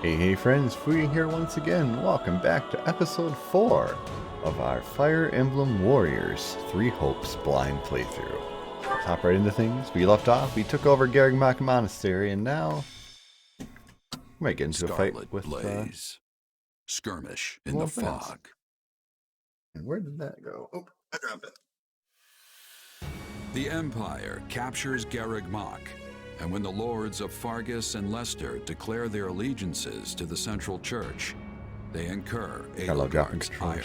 Hey friends, Free here once again. Welcome back to episode 4 of our Fire Emblem Warriors 3 Hopes blind playthrough. Let's hop right into things. We left off, we took over Garrigmach Monastery, and now we might get into a fight with Blaze. Skirmish in more the friends. fog. And where did that go? Oh, I dropped it. The Empire captures Garrigmach, and when the lords of Fargus and Leicester declare their allegiances to the Central Church, they incur Edelgard's ire.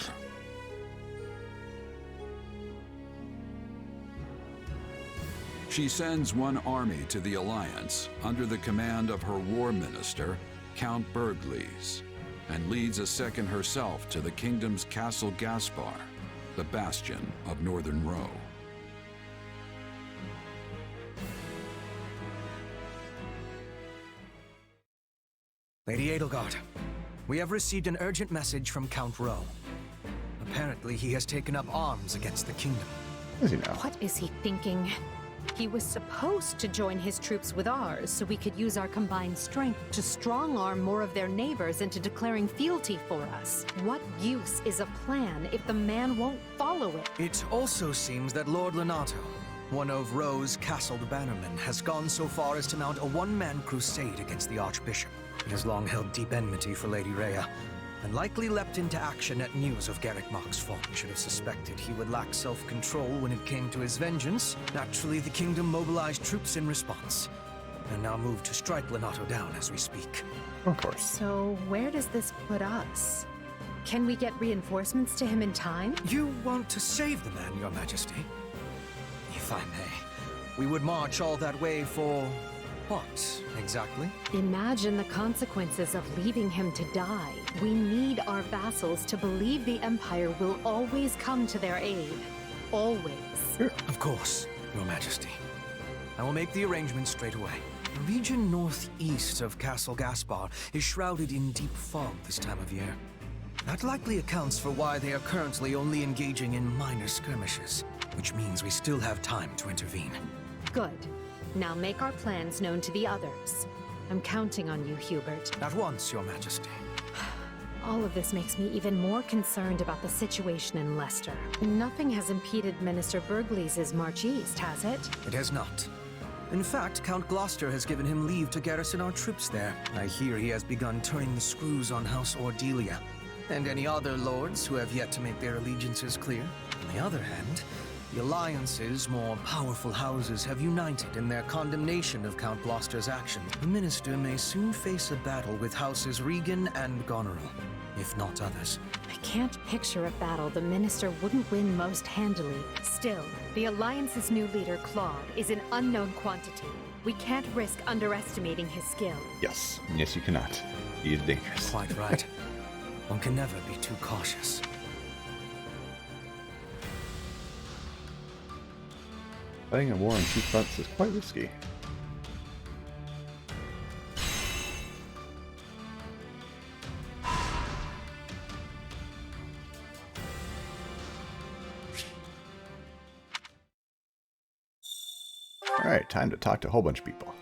She sends one army to the Alliance under the command of her war minister, Count Bergles, and leads a second herself to the kingdom's Castle Gaspar, the bastion of Northern Row. Lady Edelgard, we have received an urgent message from Count Rowe. Apparently, he has taken up arms against the kingdom. Is he now? What is he thinking? He was supposed to join his troops with ours so we could use our combined strength to strong-arm more of their neighbors into declaring fealty for us. What use is a plan if the man won't follow it? It also seems that Lord Lenato, one of Rowe's castled bannermen, has gone so far as to mount a one-man crusade against the Archbishop. He has long held deep enmity for Lady Rhea, and likely leapt into action at news of Garrigmach's fall. We should have suspected he would lack self-control when it came to his vengeance. Naturally, the kingdom mobilized troops in response, and now move to strike Lenato down as we speak. Of course. So where does this put us? Can we get reinforcements to him in time? You want to save the man, Your Majesty? If I may, we would march all that way for... what, exactly? Imagine the consequences of leaving him to die. We need our vassals to believe the Empire will always come to their aid. Always. Of course, Your Majesty. I will make the arrangements straight away. The region northeast of Castle Gaspar is shrouded in deep fog this time of year. That likely accounts for why they are currently only engaging in minor skirmishes, which means we still have time to intervene. Good. Now make our plans known to the others. I'm counting on you, Hubert. At once, Your Majesty. All of this makes me even more concerned about the situation in Leicester. Nothing has impeded Minister Bergles' march east, has it? It has not. In fact, Count Gloucester has given him leave to garrison our troops there. I hear he has begun turning the screws on House Ordelia, and any other lords who have yet to make their allegiances clear. On the other hand, the Alliance's more powerful houses have united in their condemnation of Count Gloucester's actions. The minister may soon face a battle with Houses Regan and Goneril, if not others. I can't picture a battle the minister wouldn't win most handily. Still, the Alliance's new leader, Claude, is an unknown quantity. We can't risk underestimating his skill. Yes. Yes, you cannot. He is dangerous. Quite right. One can never be too cautious. Fighting a war on two fronts is quite risky. Alright, time to talk to a whole bunch of people.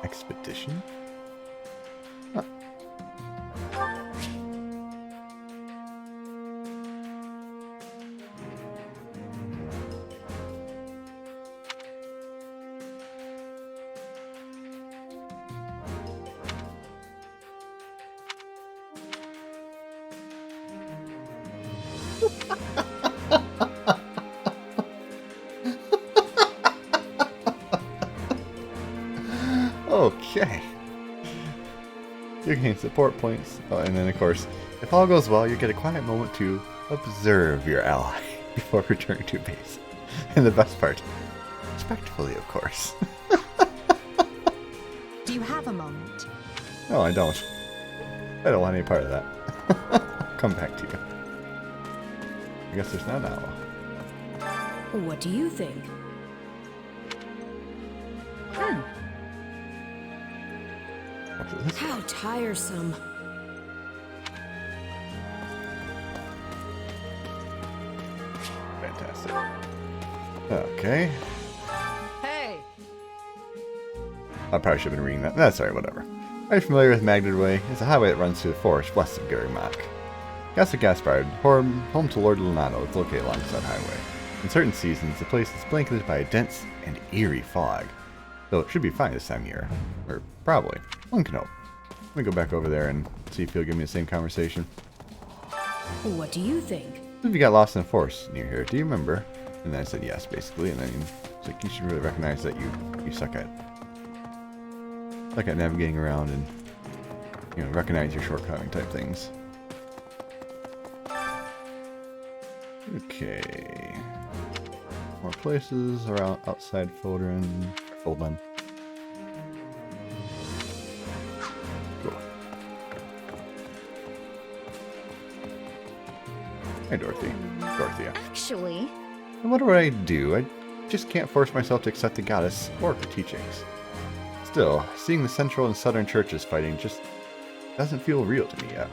Expedition? Huh. Okay. You gain support points. Oh, and then of course, if all goes well, you get a quiet moment to observe your ally before returning to base. And the best part, respectfully, of course. Do you have a moment? No, I don't. I don't want any part of that. I'll come back to you. I guess there's not now. What do you think? What's this? How tiresome. Fantastic. Okay. Hey! I probably should have been reading that. That's alright, whatever. Are you familiar with Magdard Way? It's a highway that runs through the forest west of Garrigmach. Castle Gaspard, home to Lord Lonato, is located along that highway. In certain seasons, the place is blanketed by a dense and eerie fog. Though it should be fine this time of year. Or probably. One can hope. Let me go back over there and see if he'll give me the same conversation. What do you think? What if you got lost in the forest near here? Do you remember? And then I said yes, basically. And then it's like, you should really recognize that you suck at navigating around and, you know, recognize your shortcoming type things. Okay. More places around outside Foldren. Cool. Hi, Dorothy. Dorothea. Actually, And what do I do? I just can't force myself to accept the goddess or her teachings. Still, seeing the central and southern churches fighting just doesn't feel real to me yet.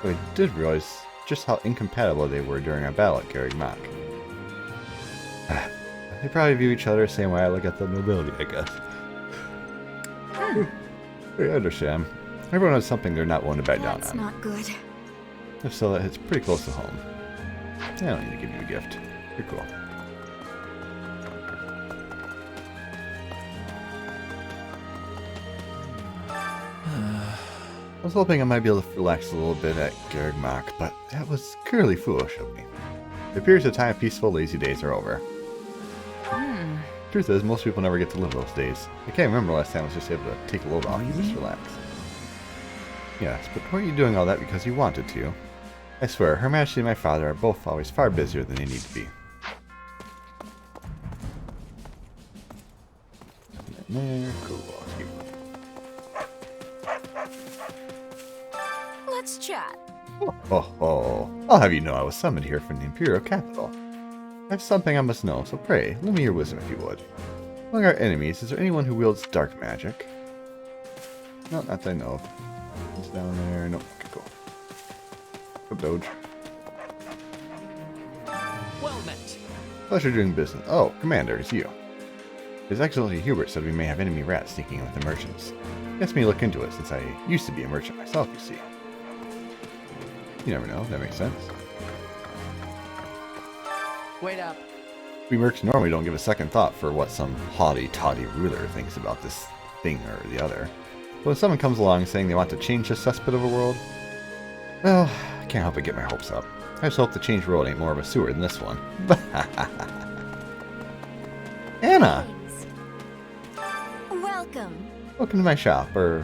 But I did realize just how incompatible they were during our battle at Garrigmach. They probably view each other the same way I look at the nobility, I guess. I understand. Everyone has something they're not willing to back down that's on. not good. If so, that hits pretty close to home. I don't need to give you a gift. You're cool. I was hoping I might be able to relax a little bit at Garrigmach, but that was clearly foolish of me. It appears the time of peaceful, lazy days are over. Truth is, most people never get to live those days. I can't remember the last time I was just able to take a load off and just relax. Yes, but weren't you doing all that because you wanted to? I swear, Her Majesty and my father are both always far busier than they need to be. There, cool. Let's chat. Oh. I'll have you know I was summoned here from the Imperial capital. I have something I must know, so pray, lend me your wisdom if you would. Among our enemies, is there anyone who wields dark magic? No, not that I know of. It's down there. Nope. Okay, cool. Go Doge. Well met. Pleasure doing business. Oh, Commander, it's you. His Excellency Hubert said we may have enemy rats sneaking in with the merchants. He asked me to look into it since I used to be a merchant myself, you see. You never know, that makes sense. Wait up. We mercs normally don't give a second thought for what some haughty-toddy ruler thinks about this thing or the other. But when someone comes along saying they want to change this cesspit of a world, well, I can't help but get my hopes up. I just hope the changed world ain't more of a sewer than this one. Anna! Welcome. Welcome to my shop, or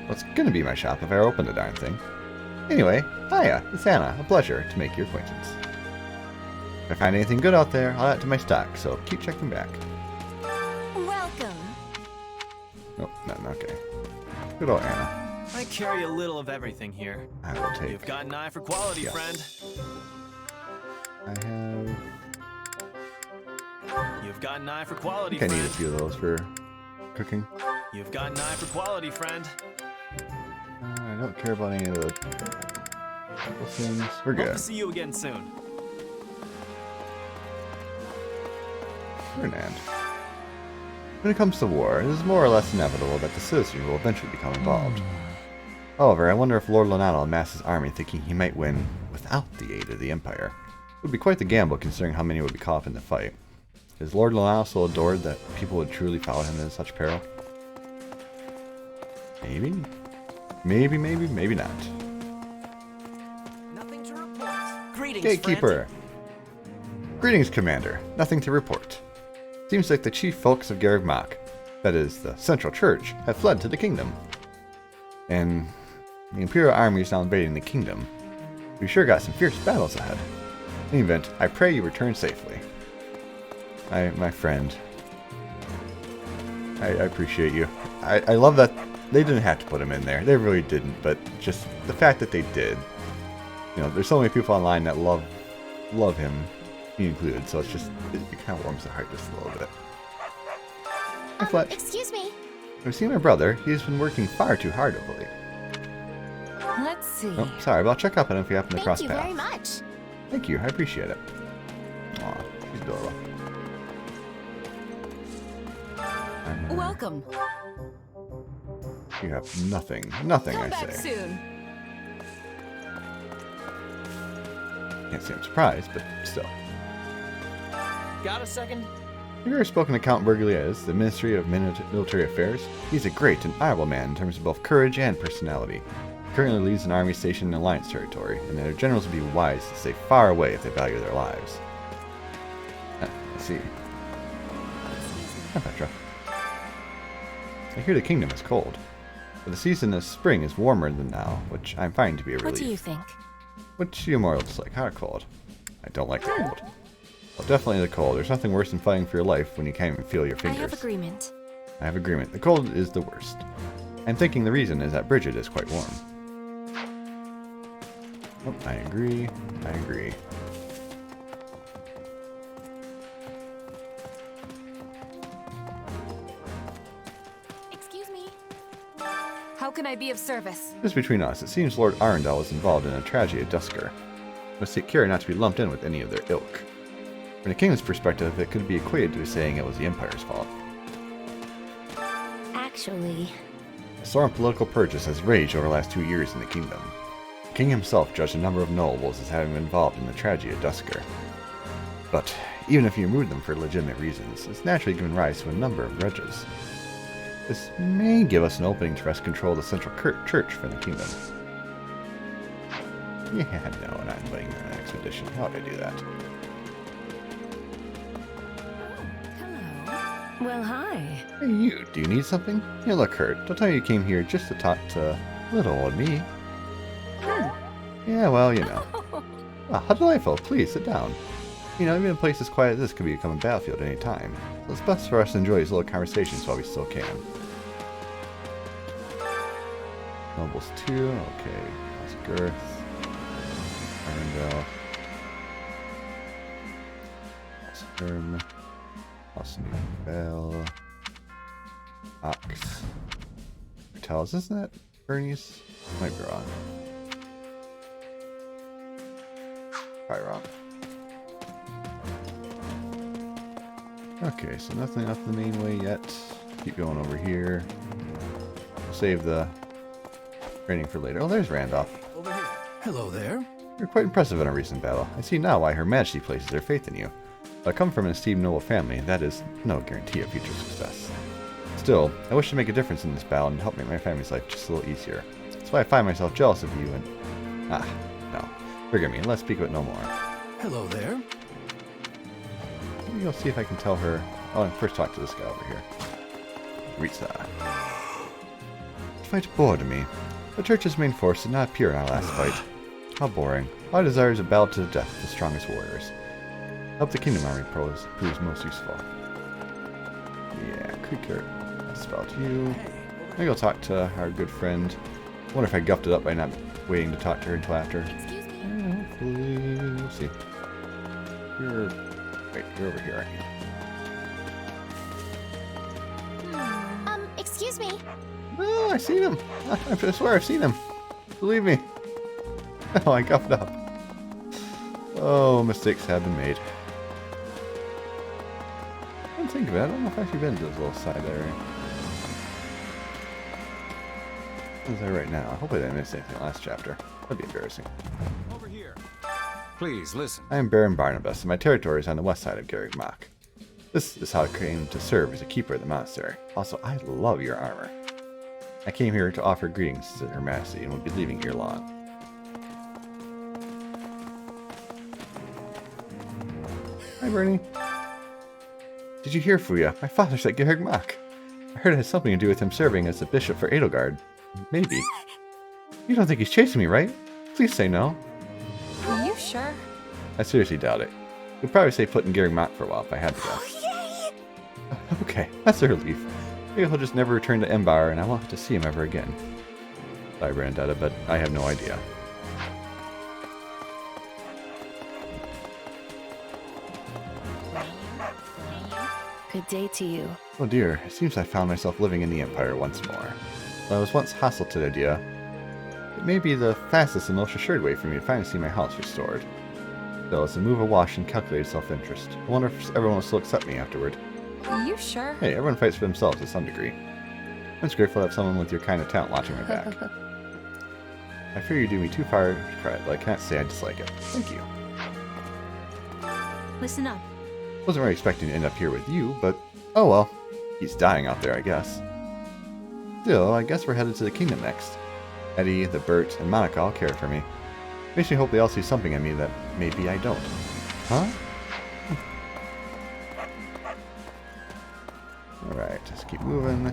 what's gonna be my shop if I open the darn thing. Anyway, hiya, it's Anna. A pleasure to make your acquaintance. If I find anything good out there, I'll add it to my stock, so keep checking back. Welcome. Nope, nothing, okay. Good old Anna. I carry a little of everything here. I will take. You've got an eye for quality, Yes. friend. I have. You've got an eye for quality, I think I need a friend. few of those for cooking. You've got an eye for quality, friend. I don't care about any of the couple things. We're Hope good. to see you again soon. Ferdinand. When it comes to war, it is more or less inevitable that the citizenry will eventually become involved. However, I wonder if Lord Lonato amassed his army thinking he might win without the aid of the Empire. It would be quite the gamble considering how many would be caught up in the fight. Is Lord Lonato so adored that people would truly follow him in such peril? Maybe? Maybe not. Nothing to report. Greetings, Gatekeeper! Greetings, Commander. Nothing to report. Seems like the chief folks of Garrigmach, that is, the Central Church, have fled to the kingdom. And the Imperial army is now invading the kingdom. We sure got some fierce battles ahead. In any event, I pray you return safely. My friend. I appreciate you. I love that they didn't have to put him in there. They really didn't, but just the fact that they did. You know, there's so many people online that love him, me included, so it kind of warms the heart just a little bit. Hi, Fletch. Excuse me. I've seen my brother. He's been working far too hard of late. Let's see. Oh, sorry, but I'll check up on him if we happen to cross Thank you paths. very much. Thank you, I appreciate it. Aw, she's adorable. Welcome. You have nothing. Nothing, Come I back say. soon. Can't say I'm surprised, but still. Got a second? Have you ever spoken to Count Bergliez, the Ministry of Military Affairs? He's a great and honorable man in terms of both courage and personality. He currently leads an army stationed in Alliance territory, and their generals would be wise to stay far away if they value their lives. I see. Hi, Petra. I hear the kingdom is cold, but the season of spring is warmer than now, which I'm finding to be a relief. What do you think? Which you more dislike, hot or cold? I don't like the cold. Well, definitely the cold. There's nothing worse than fighting for your life when you can't even feel your fingers. I have agreement. I have agreement. The cold is the worst. I'm thinking the reason is that Bridget is quite warm. Oh, I agree. I agree. Excuse me. How can I be of service? Just between us, it seems Lord Arundel is involved in a tragedy at Dusker. We must take care not to be lumped in with any of their ilk. From the kingdom's perspective, it could be equated to saying it was the Empire's fault. Actually, A storm of political purges has raged over the last 2 years in the kingdom. The king himself judged a number of nobles as having been involved in the tragedy at Dusker. But even if you remove them for legitimate reasons, it's naturally given rise to a number of grudges. This may give us an opening to wrest control of the central church from the kingdom. Yeah, no, I'm not inviting you on an expedition. How would I do that? hello. Well, hi. Hey, you, do you need something? You look hurt. Don't tell me you came here just to talk to little old me. Yeah, well, you know. Ah, how delightful. Please, sit down. You know, even a place as quiet as this could become a battlefield at any time. So it's best for us to enjoy these little conversations while we still can. Nobles 2, okay. House of Girth. Arundel. House of Durham. House of New Bell. Ox. Hotels, isn't that Bernie's? Might be wrong. Probably wrong. Okay, so nothing off the main way yet. Keep going over here. Save the training for later. Oh, there's Randolph. Over here. Hello there. You're quite impressive in a recent battle. I see now why Her Majesty places their faith in you. I come from an esteemed noble family, and that is no guarantee of future success. Still, I wish to make a difference in this battle and help make my family's life just a little easier. That's why I find myself jealous of you and... no. Forgive me, let's speak of it no more. Hello there. Maybe I'll see if I can tell her... Oh, and first talk to this guy over here. Ritsa. This fight bored me. The church's main force did not appear in our last fight. How boring. All I desire is a battle to the death with the strongest warriors. Help the Kingdom Army proves most useful. Yeah, could care. That's about you. Maybe I'll talk to our good friend. I wonder if I guffed it up by not waiting to talk to her until after. Excuse me. Hopefully, we'll see. Wait, you're over here, aren't you? Excuse me. Oh, I've seen him. I swear I've seen him. Believe me. Oh, I guffed up. Oh, mistakes have been made. I didn't think of it. I don't know if I've actually been to this little side area. What is that right now? I hope I didn't miss anything last chapter. That'd be embarrassing. Over here. Please listen. I am Baron Barnabas, and my territory is on the west side of Garreg Mach. This is how I came to serve as a keeper of the monastery. Also, I love your armor. I came here to offer greetings to Her Majesty and will be leaving here long. Hi, Bernie. Did you hear, Fuya? My father's at Garreg Mach. I heard it has something to do with him serving as the bishop for Edelgard. Maybe. You don't think he's chasing me, right? Please say no. Are you sure? I seriously doubt it. He'd probably say put in Garreg Mach for a while if I had to guess. Okay, that's a relief. Maybe he'll just never return to Embar and I won't have to see him ever again. Sorry, Brandetta, but I have no idea. Good day to you. Oh dear, it seems I found myself living in the Empire once more. Though I was once hostile to the idea, it may be the fastest and most assured way for me to finally see my house restored. Though it's a move of wash and calculated self-interest. I wonder if everyone will still accept me afterward. You sure? Hey, everyone fights for themselves to some degree. I'm just grateful to have someone with your kind of talent watching my back. I fear you do me too far credit, but I can't say I dislike it. Thank you. Listen up. Wasn't really expecting to end up here with you, but oh well. He's dying out there, I guess. Still, I guess we're headed to the kingdom next. Eddie, the Bert, and Monica all care for me. Makes me hope they all see something in me that maybe I don't. Huh? Alright, let's keep moving.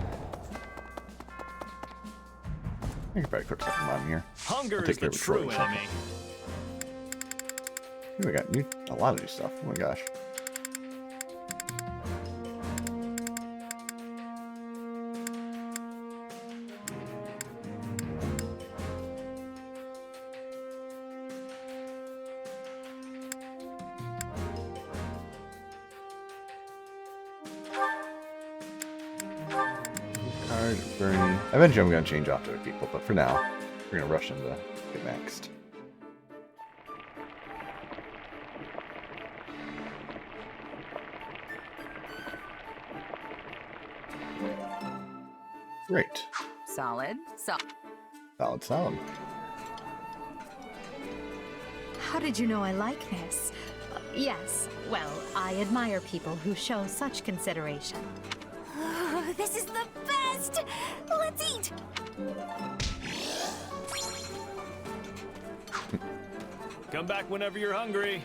I can probably cook something on here. Hunger take is the care of true recording enemy. Ooh, I got a lot of new stuff. Oh my gosh. Card, Bernie. Eventually I'm going to change off to other people, but for now, we're going to rush into get next. Great. Solid. Solid. How did you know I like this? Yes, well, I admire people who show such consideration. This is the best! Let's eat! Come back whenever you're hungry.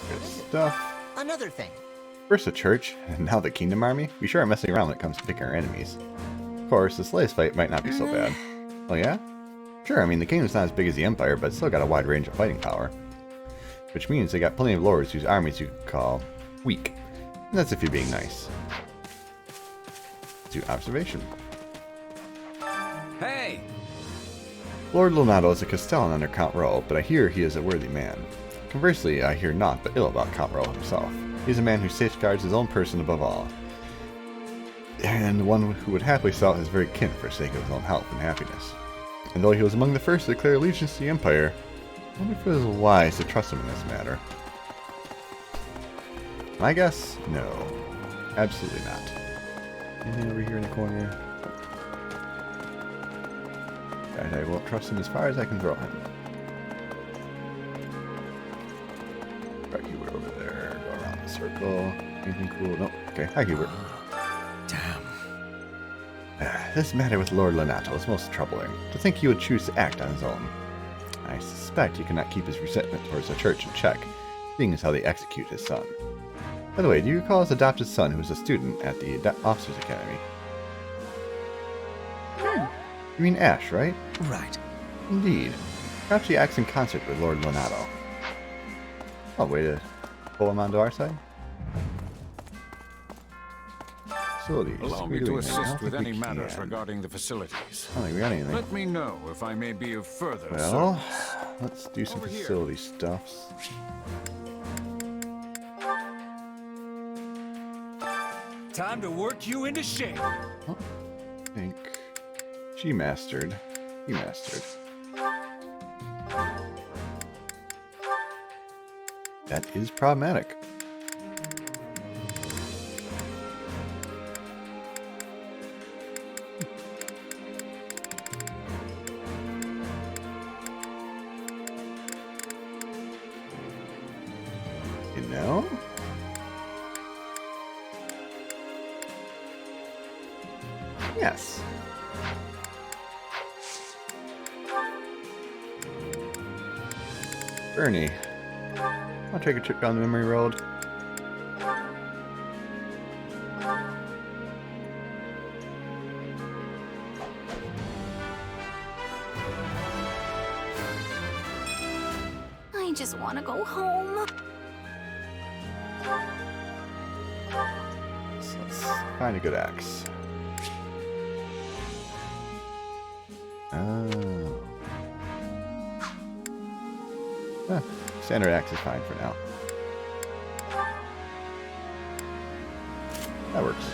Good stuff. Another thing. First the church, and now the kingdom army. We sure are messing around when it comes to picking our enemies. Of course, this latest fight might not be so bad. Oh yeah? Sure, I mean, the kingdom's not as big as the Empire, but it's still got a wide range of fighting power. Which means they got plenty of lords whose armies you could call weak. And that's if you're being nice. Do observation. Hey! Lord Lonato is a Castellan under Count Ro, but I hear he is a worthy man. Conversely, I hear naught but ill about Count Ro himself. He is a man who safeguards his own person above all, and one who would happily sell out his very kin for the sake of his own health and happiness. And though he was among the first to declare allegiance to the Empire, I wonder if it was wise to trust him in this matter. My guess, no. Absolutely not. Anything over here in the corner? And I won't trust him as far as I can throw him. Right, Hubert over there. Go around the circle. Anything cool? Nope. Okay. Hi, Hubert. Damn. This matter with Lord Lonato is most troubling. To think he would choose to act on his own. I suspect he cannot keep his resentment towards the church in check, seeing as how they execute his son. By the way, do you recall his adopted son who was a student at the Officers Academy? You mean Ash, right? Right. Indeed. Perhaps he acts in concert with Lord Lonato. Oh, way to pull him onto our side? Facilities. Allow me to assist with any matters regarding the facilities. I don't think we got anything. Let me know if I may be of further Well, service. let's do some Over here. facility stuffs. Time to work you into shape. Oh, I think she mastered. He mastered. That is problematic. You know? Yes. Bernie, I'll take a trip down the memory road. I just want to go home. So let's find a good axe. Oh. Standard axe is fine for now. That works.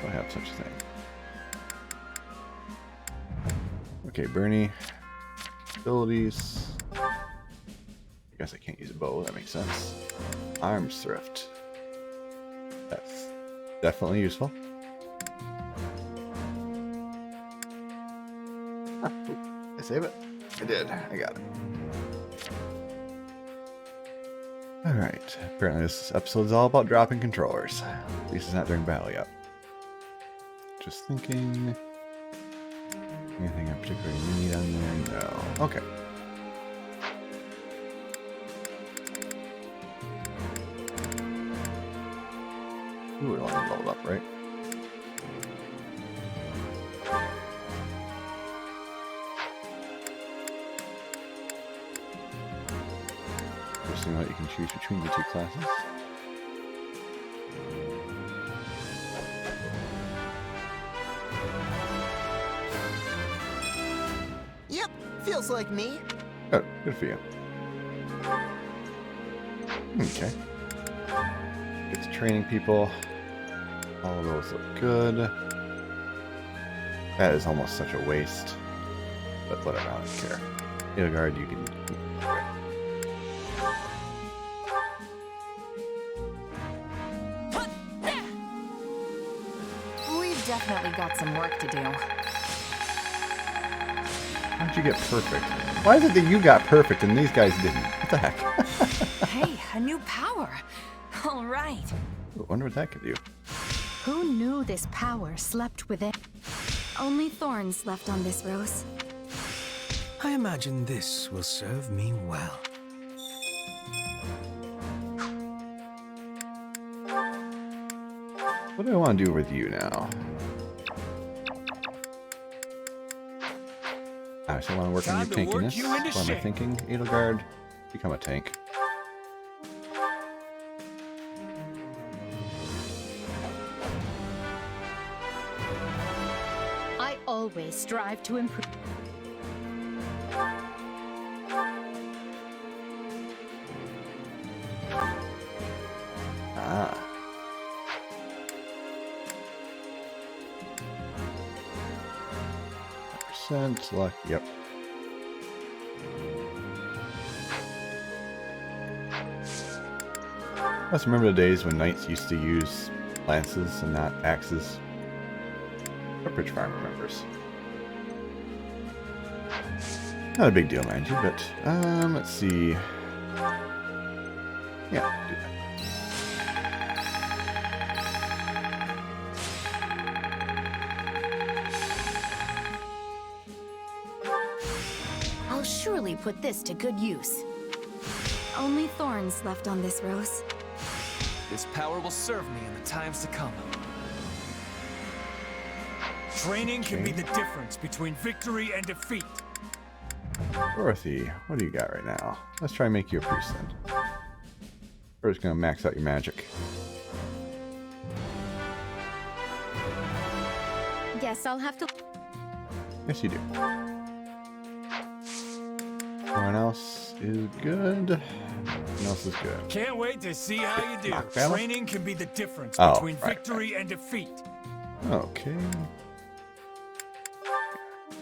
Don't have such a thing. Okay, Bernie. Abilities. I guess I can't use a bow. That makes sense. Arms thrift. That's definitely useful. Ah, did I save it? I did. I got it. Alright. Apparently this episode is all about dropping controllers. At least it's not during battle yet. Just thinking... Anything I particularly need on there? No. Okay. Ooh, it only leveled up, right? Interesting that you can choose between the two classes. Yep, feels like me. Oh, good for you. Okay. Get to training people. All of those look good. That is almost such a waste. But whatever, I don't care. Edelgard, you can... We've definitely got some work to do. How'd you get perfect? Why is it that you got perfect and these guys didn't? What the heck? Hey, a new power. All right. I wonder what that could do. Who knew this power slept within? Only thorns left on this rose. I imagine this will serve me well. What do I want to do with you now? I still want to work on your Time to work tankiness. you into What am I shape. thinking? Edelgard, become a tank. I always strive to improve. Ah. Percent luck. Yep. I just remember the days when knights used to use lances and not axes. Pepperidge Farm remembers. Not a big deal, mind you, but let's see. Yeah, do that. I'll surely put this to good use. Only thorns left on this rose. This power will serve me in the times to come. Training can be the difference between victory and defeat. Dorothy, what do you got right now? Let's try and make you a priest then. We're just gonna max out your magic. Guess I'll have to. Yes, you do. Everyone else is good. Everyone else is good. Can't wait to see how you do. Mock battle? Training can be the difference Oh, between right, victory and defeat. Okay.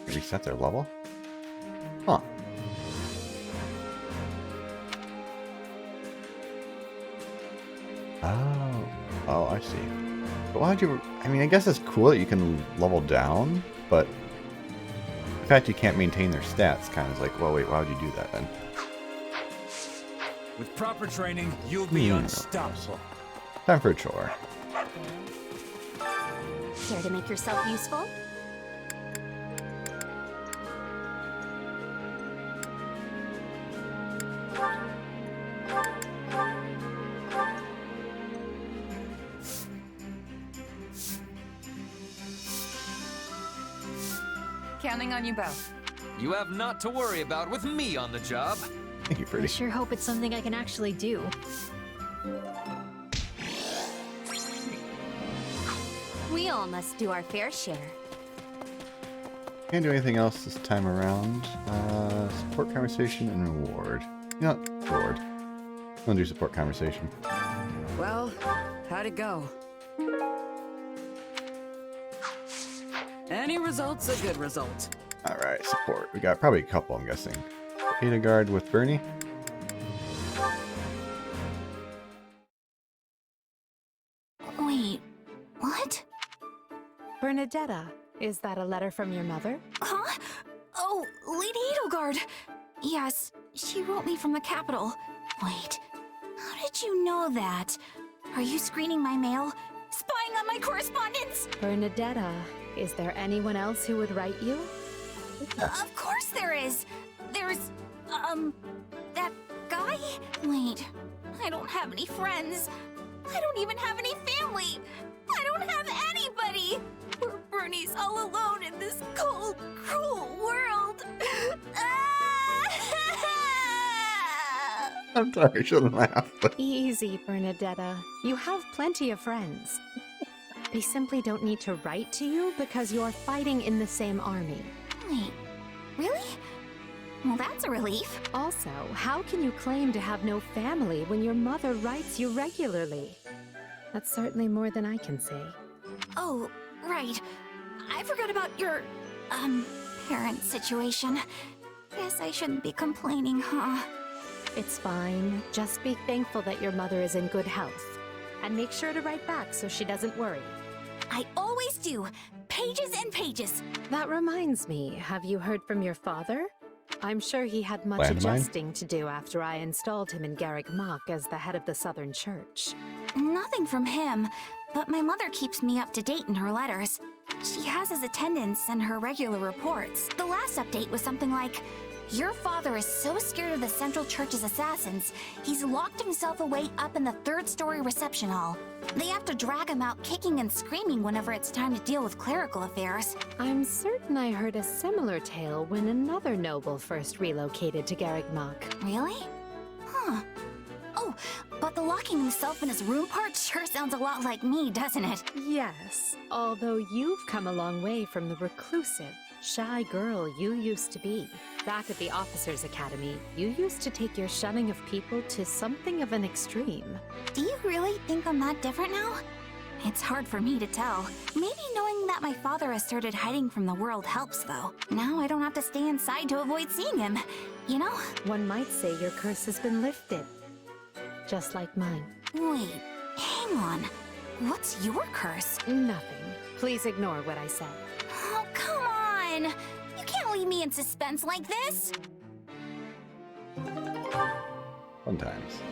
Reset their level? Huh. Oh. Oh, I see. But why'd you... I mean, I guess it's cool that you can level down, but... the fact you can't maintain their stats kind of is like, well, wait, why would you do that then? With proper training, you'll be Hmm. unstoppable. Time for a chore. Care to make yourself useful? Counting on you both. You have naught to worry about with me on the job. Thank you, I Pretty. sure hope it's something I can actually do. We all must do our fair share. Can't do anything else this time around. Support conversation and reward. You know, reward. I'm gonna do support conversation. Well, how'd it go? Any result's a good result. Alright, support. We got probably a couple, I'm guessing. Edelgard with Bernie. What? Bernadetta, is that a letter from your mother? Huh? Oh, Lady Edelgard. Yes, she wrote me from the capital. Wait, how did you know that? Are you screening my mail? Spying on my correspondence? Bernadetta, is there anyone else who would write you? Of course there is. There's, that guy? Wait, I don't have any friends. I don't even have any family. I don't have anybody. Poor Bernie's all alone in this cold, cruel world. I'm sorry, I shouldn't laugh. But... Easy, Bernadetta. You have plenty of friends. They simply don't need to write to you because you're fighting in the same army. Wait, really? Well, that's a relief. Also, how can you claim to have no family when your mother writes you regularly? That's certainly more than I can say. Oh, right. I forgot about your, parent situation. Guess I shouldn't be complaining, huh? It's fine. Just be thankful that your mother is in good health. And make sure to write back so she doesn't worry. I always do. Pages and pages. That reminds me, have you heard from your father? I'm sure he had much adjusting to do after I installed him in Garrick Mach as the head of the Southern Church. Nothing from him, but my mother keeps me up to date in her letters. She has his attendance and her regular reports. The last update was something like, "Your father is so scared of the Central Church's assassins, he's locked himself away up in the third-story reception hall. They have to drag him out kicking and screaming whenever it's time to deal with clerical affairs." I'm certain I heard a similar tale when another noble first relocated to Garrick Mach. Really? Huh. Oh, but the locking himself in his room part sure sounds a lot like me, doesn't it? Yes, although you've come a long way from the reclusive, shy girl you used to be. Back at the Officers' Academy, you used to take your shunning of people to something of an extreme. Do you really think I'm that different now? It's hard for me to tell. Maybe knowing that my father has started hiding from the world helps, though. Now I don't have to stay inside to avoid seeing him, you know? One might say your curse has been lifted. Just like mine. Wait, hang on. What's your curse? Nothing. Please ignore what I said. Oh, come on! You can't leave me in suspense like this! Fun times.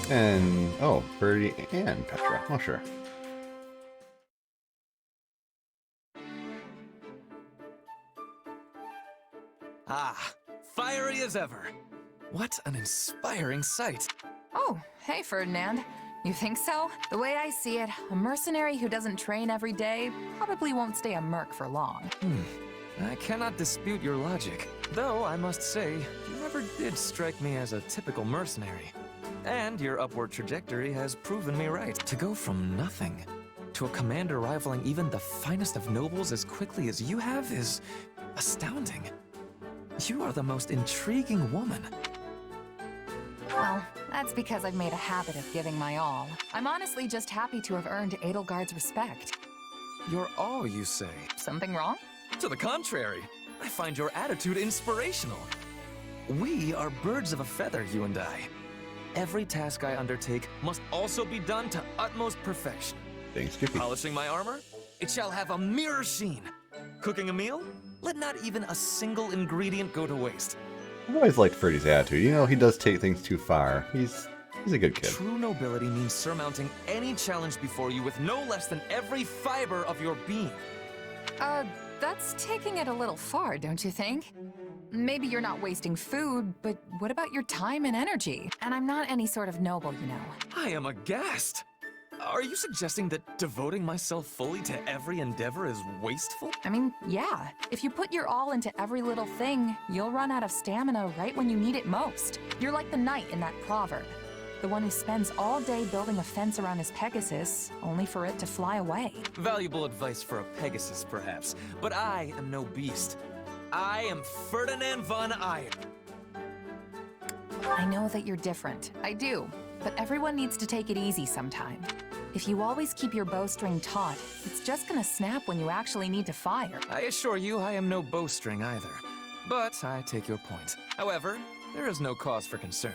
And, oh, Birdie and Petra. Oh, sure. Ah, fiery as ever. What an inspiring sight. Oh, hey, Ferdinand. You think so? The way I see it, a mercenary who doesn't train every day probably won't stay a merc for long. I cannot dispute your logic. Though, I must say, you never did strike me as a typical mercenary. And your upward trajectory has proven me right. To go from nothing to a commander rivaling even the finest of nobles as quickly as you have is astounding. You are the most intriguing woman. Well, that's because I've made a habit of giving my all. I'm honestly just happy to have earned Edelgard's respect. Your all, you say? Something wrong? To the contrary, I find your attitude inspirational. We are birds of a feather, you and I. Every task I undertake must also be done to utmost perfection. Thanks, Skippy. Polishing my armor? It shall have a mirror sheen. Cooking a meal? Let not even a single ingredient go to waste. I've always liked Ferdy's attitude. You know, he does take things too far. He's a good kid. True nobility means surmounting any challenge before you with no less than every fiber of your being. That's taking it a little far, don't you think? Maybe you're not wasting food, but what about your time and energy? And I'm not any sort of noble, you know. I am aghast. Are you suggesting that devoting myself fully to every endeavor is wasteful? I mean, yeah. If you put your all into every little thing, you'll run out of stamina right when you need it most. You're like the knight in that proverb. The one who spends all day building a fence around his Pegasus, only for it to fly away. Valuable advice for a Pegasus, perhaps. But I am no beast. I am Ferdinand von Eyre. I know that you're different. I do. But everyone needs to take it easy sometime. If you always keep your bowstring taut, it's just gonna snap when you actually need to fire. I assure you I am no bowstring either. But I take your point. However, there is no cause for concern.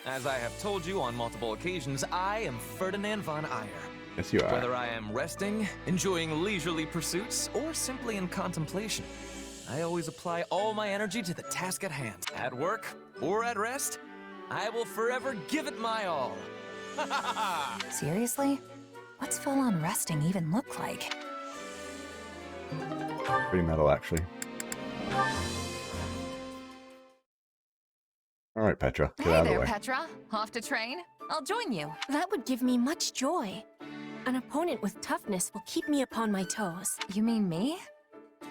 As I have told you on multiple occasions, I am Ferdinand von Eyre. Yes, you are. Whether I am resting, enjoying leisurely pursuits, or simply in contemplation, I always apply all my energy to the task at hand. At work or at rest, I will forever give it my all. Seriously? What's full-on resting even look like? Pretty metal, actually. All right, Petra, get Hey out of the there, way. Petra. Off to train? I'll join you. That would give me much joy. An opponent with toughness will keep me upon my toes. You mean me?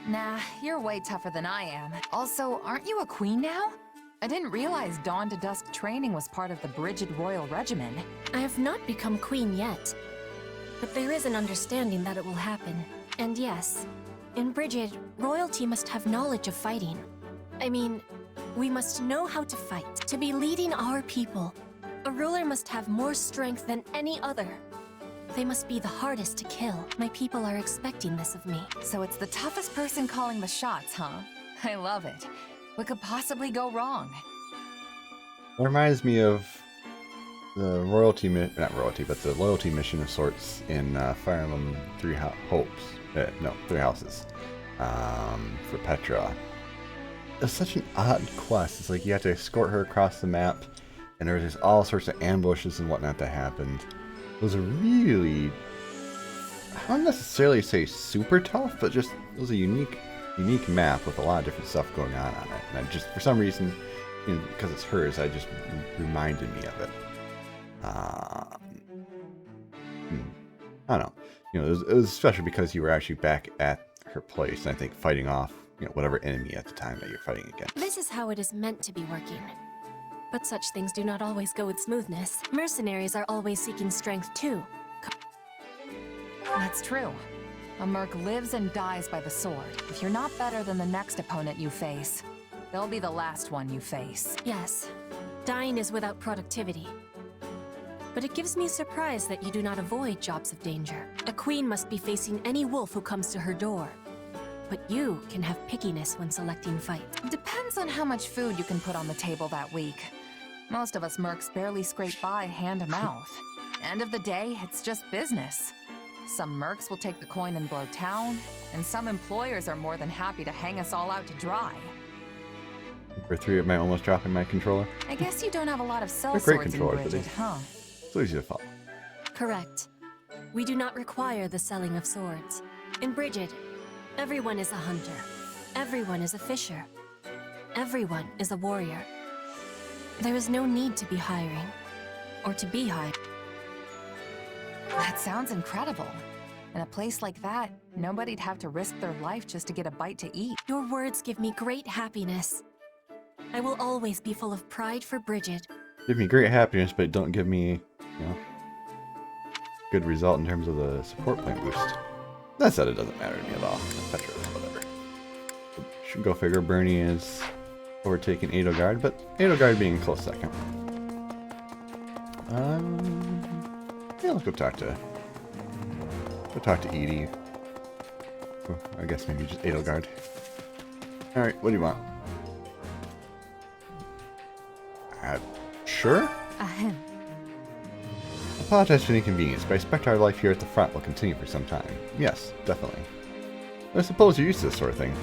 Nah, you're way tougher than I am. Also, aren't you a queen now? I didn't realize dawn to dusk training was part of the Brigid Royal Regimen. I have not become queen yet, but there is an understanding that it will happen. And yes, in Brigid, royalty must have knowledge of fighting. I mean, we must know how to fight. To be leading our people, a ruler must have more strength than any other. They must be the hardest to kill. My people are expecting this of me. So it's the toughest person calling the shots, huh? I love it. What could possibly go wrong? It reminds me of the royalty, not royalty, but the loyalty mission of sorts in Fire Emblem Three Houses for Petra. It's such an odd quest. It's like you have to escort her across the map, and there's just all sorts of ambushes and whatnot that happened. It was a really, I don't necessarily say super tough, but just it was a unique map with a lot of different stuff going on it. And I just, for some reason, you know, because it's hers, I just reminded me of it. I don't know. You know, it was special because you were actually back at her place, and I think fighting off, you know, whatever enemy at the time that you're fighting against. This is how it is meant to be working. But such things do not always go with smoothness. Mercenaries are always seeking strength too. That's true. A merc lives and dies by the sword. If you're not better than the next opponent you face, they'll be the last one you face. Yes, dying is without productivity. But it gives me surprise that you do not avoid jobs of danger. A queen must be facing any wolf who comes to her door. But you can have pickiness when selecting fight. Depends on how much food you can put on the table that week. Most of us mercs barely scrape by hand to mouth. End of the day, it's just business. Some mercs will take the coin and blow town, and some employers are more than happy to hang us all out to dry. For 3 of my almost dropping my controller. I guess you don't have a lot of cell They're great swords in controllers, Brigid, but huh? It's easy to follow. Correct. We do not require the selling of swords. In Brigid, everyone is a hunter. Everyone is a fisher. Everyone is a warrior. There is no need to be hiring, or to be hired. That sounds incredible. In a place like that, nobody'd have to risk their life just to get a bite to eat. Your words give me great happiness. I will always be full of pride for Brigid. Give me great happiness, but don't give me, you know, good result in terms of the support point boost. That said, it doesn't matter to me at all. Petra, whatever. Should go figure. Bernie is overtaking Edelgard, but Edelgard being a close second. Yeah, let's go talk to Edie. Oh, I guess maybe just Edelgard. All right, what do you want? Sure. Ahem. Apologize for the inconvenience, but I expect our life here at the front will continue for some time. Yes, definitely. I suppose you're used to this sort of thing.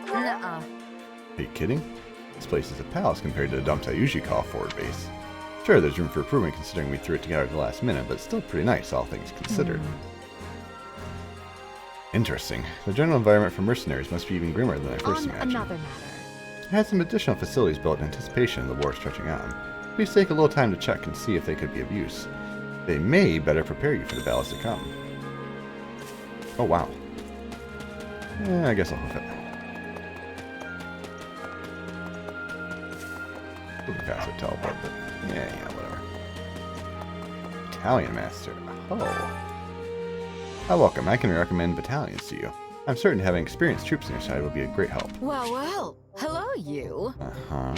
Nuh-uh. Are you kidding? This place is a palace compared to the dumps I usually call forward base. Sure, there's room for improvement considering we threw it together at the last minute, but it's still pretty nice, all things considered. Interesting. The general environment for mercenaries must be even grimmer than I first imagined. Another matter. I had some additional facilities built in anticipation of the war stretching on. Please take a little time to check and see if they could be of use. They may better prepare you for the battles to come. Oh wow. I guess I'll hoof it. Pretty fast with teleport, but yeah, whatever. Battalion Master. Oh. Welcome. I can recommend battalions to you. I'm certain having experienced troops on your side will be a great help. Well, well. Hello, you. Uh-huh.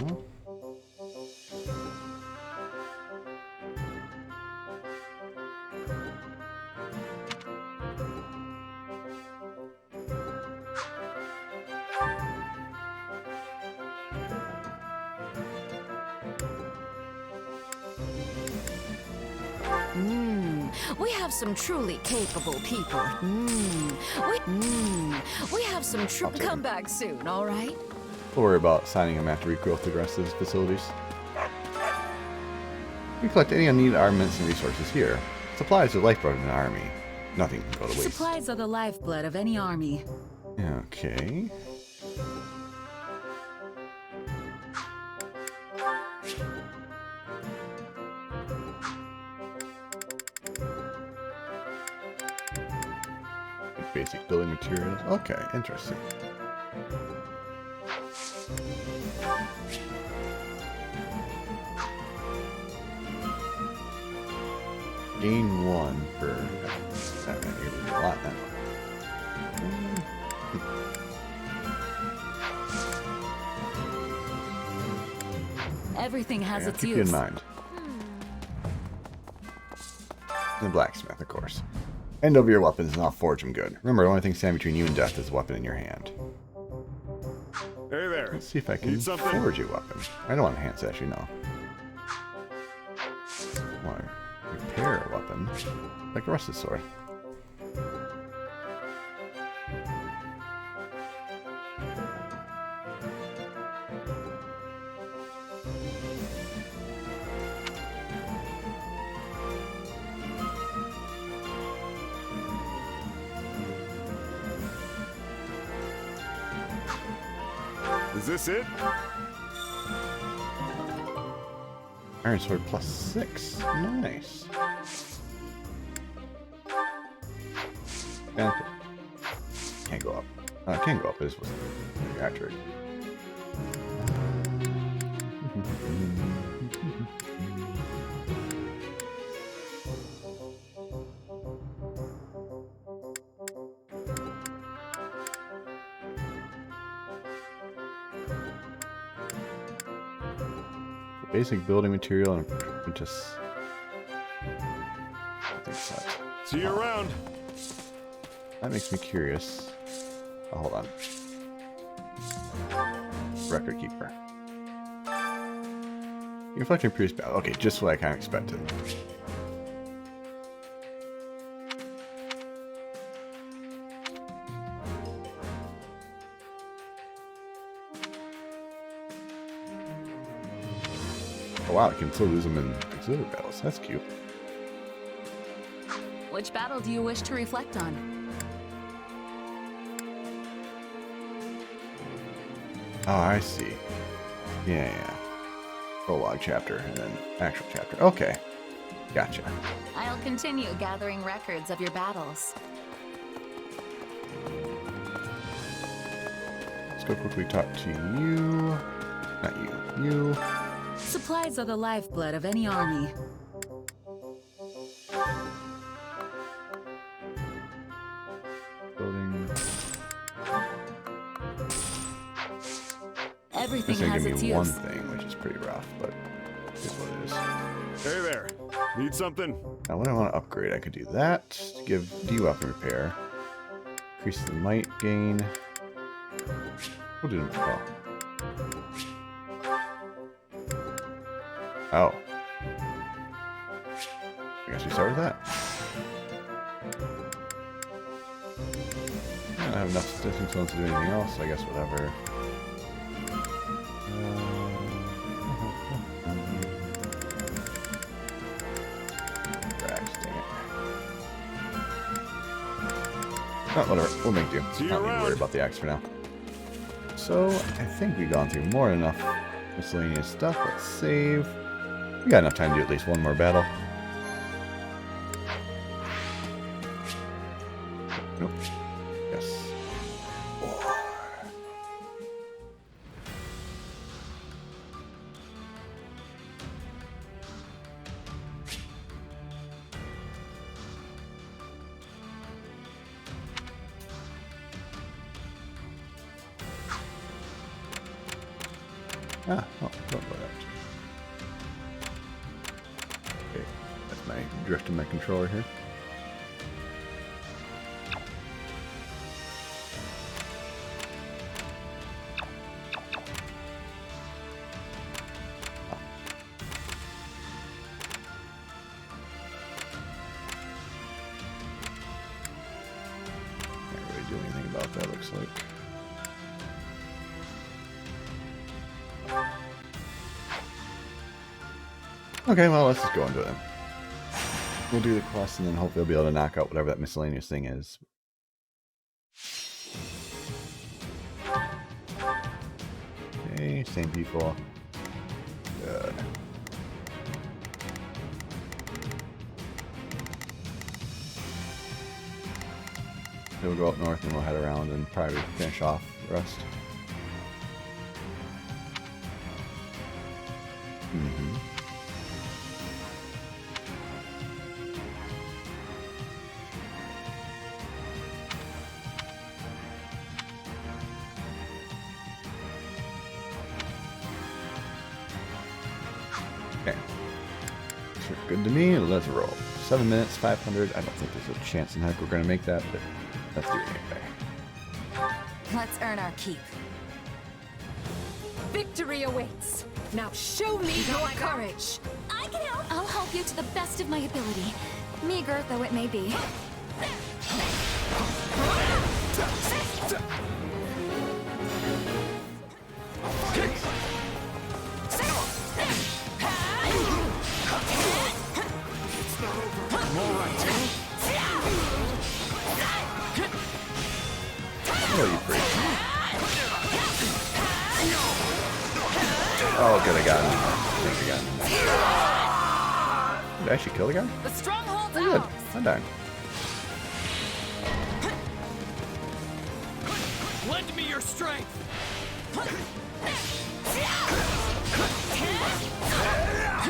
We have some truly capable people. We have some true. Come back soon, all right? We'll worry about signing him after we growth the rest of his facilities. We collect any unneeded armaments and resources here. Supplies are the lifeblood of an army. Nothing can go to waste. Supplies are the lifeblood of any army. Okay. Basic building materials. Okay, interesting. Gain 1 per. That might be a lot then. Everything has its keep use. you in mind. The blacksmith, of course. End over your weapons and I'll forge them good. Remember, the only thing standing between you and death is a weapon in your hand. Hey there. Let's see if I can forge a weapon. I don't want to enhance, actually, no. I want to repair a weapon, like a rusted sword. Is this it? Iron sword plus 6. Nice. And can't go up. Can go up. This was accurate. Basic building material and apprentice. See you around. That makes me curious. Oh, hold on. Record keeper. You reflect your previous battle. Okay, just what I kind of expected. Oh wow, I can still lose them in auxiliary battles. That's cute. Which battle do you wish to reflect on? Oh, I see. Yeah. Prologue chapter and then actual chapter. Okay. Gotcha. I'll continue gathering records of your battles. Let's go quickly talk to you. Not you. You. Supplies are the lifeblood of any army. Building. Everything this ain't has gonna its be use. one thing, which is pretty rough, but it is what it is. Hey there. Need something? Now, when I want to upgrade, I could do that to give D-weapon repair. Increase the might gain. We'll do Oh. I guess we start with that. I don't have enough distance to do anything else, so I guess whatever. Oh, whatever. We'll make do. Not need to worry about the axe for now. So, I think we've gone through more than enough miscellaneous stuff. Let's save. We got enough time to do at least one more battle. Nope. Yes. Don't go that. Okay, that's my drifting my controller here. that looks like. Okay, well, let's just go into it then. We'll do the quest and then hopefully we'll be able to knock out whatever that miscellaneous thing is. Okay, same people. Good. We'll go up north and we'll head around and probably finish off the rest. Okay. Sure, good to me. Let's roll. 7 minutes, 500. I don't think there's a chance in heck we're going to make that, but let's do it anyway. Let's earn our keep. Victory awaits. Now show me your courage. I can help. I'll help you to the best of my ability, meager though it may be. Oh, good, I got him. I think I got him. Did I actually kill the guy? The stronghold's Oh, good. ours. I'm dying. Lend me your strength.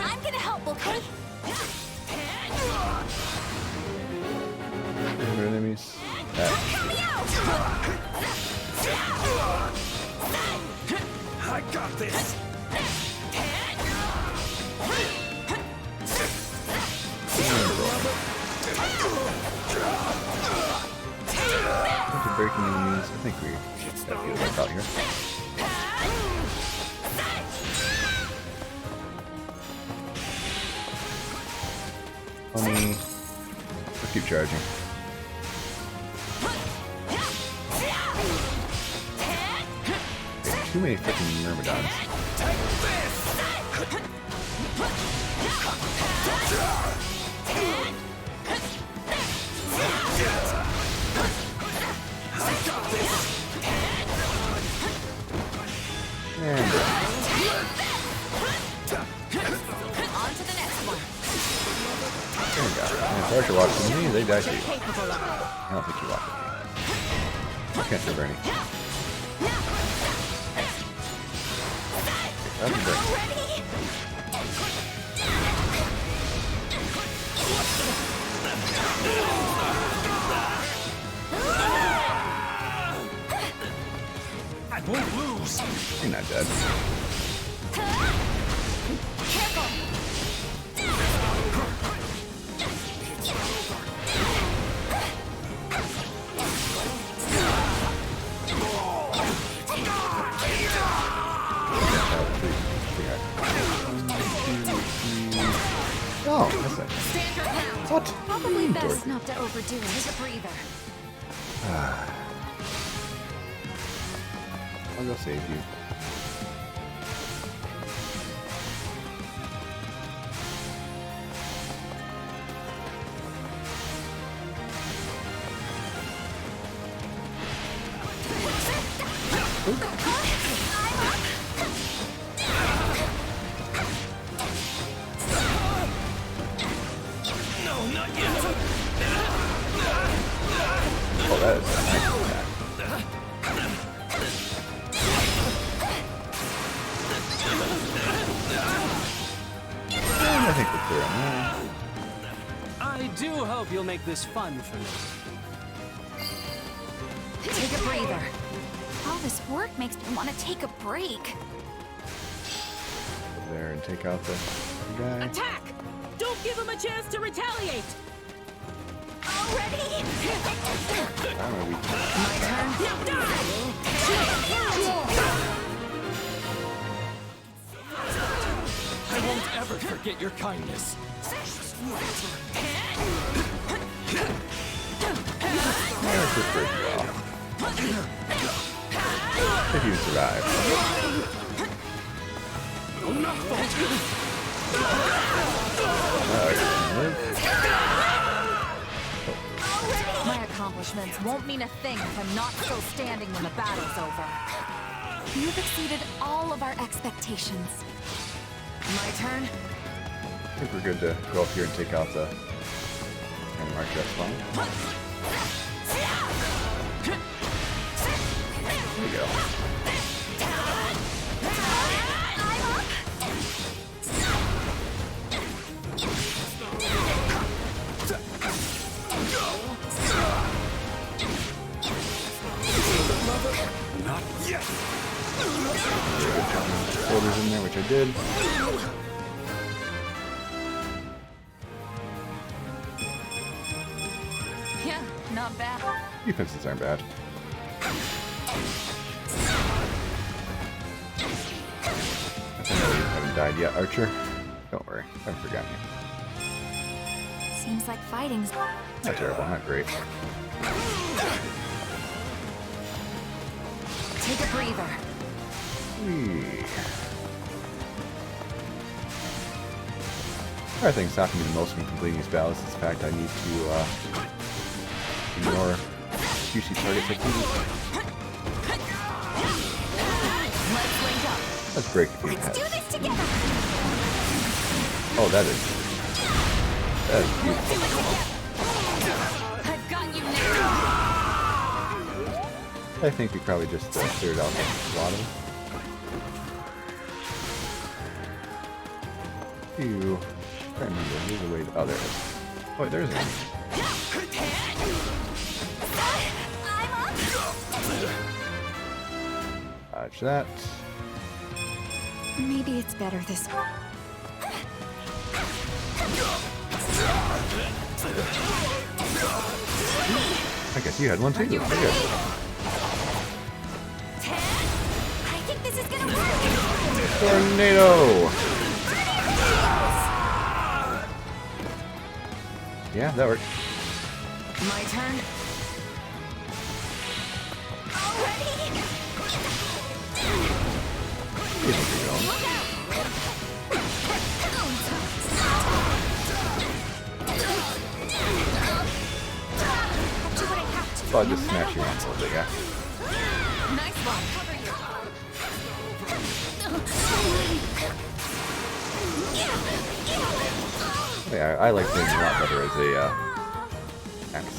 I'm gonna help, okay? Remember enemies? I got this. Breaking enemies. I think we got to get out here. Funny. Let's keep charging. Too many freaking myrmidons. And On to the next one. there we go. And if Archer walks with me, they die too. I don't think you walk with me. I can't see Bernie. That's a break. I won't lose. You're not dead. Oh, that's it. Stand your ground. What? Probably best not to overdo it. Take a breather. I'll go save you. No, not yet. Oh, that is a nice attack. I think we're clear on that. I do hope you'll make this fun for me. Take a breather. All this work makes me want to take a break. Go there and take out the guy. Attack! Don't give him a chance to retaliate! Already? I'm gonna weaken. My turn. Now die! I won't ever forget your kindness. Let's just break you off. If you survive. My accomplishments won't mean a thing if I'm not still standing when the battle's over. You've exceeded all of our expectations. My turn? I think we're good to go up here and take out the and march that spawn. There we go. Not yet. Shoulders in there, which I did. Yeah, not bad. Defenses aren't bad. I know you haven't died yet, Archer. Don't worry, I haven't forgotten you. Seems like fighting's... Not terrible, not great. Take a breather. I think stopping me the most from completing these battles is the fact I need to ignore juicy target techniques. Let's link up. Let's break a few Let's heads. do this together! Oh, that is beautiful. I've got you now. I think we probably just cleared out the bottom. Ew. I can't remember. There's a way to... Oh, there it is. Oh, wait, there's one. Dodge that. Maybe it's better this way. I guess you had one too. Very good. I think this is gonna work! Tornado! Yeah, that worked. My turn. He's keep going. So I'll just smash you around a little bit, yeah. Nice one. Cover you. Yeah, I like things a lot better as a axe.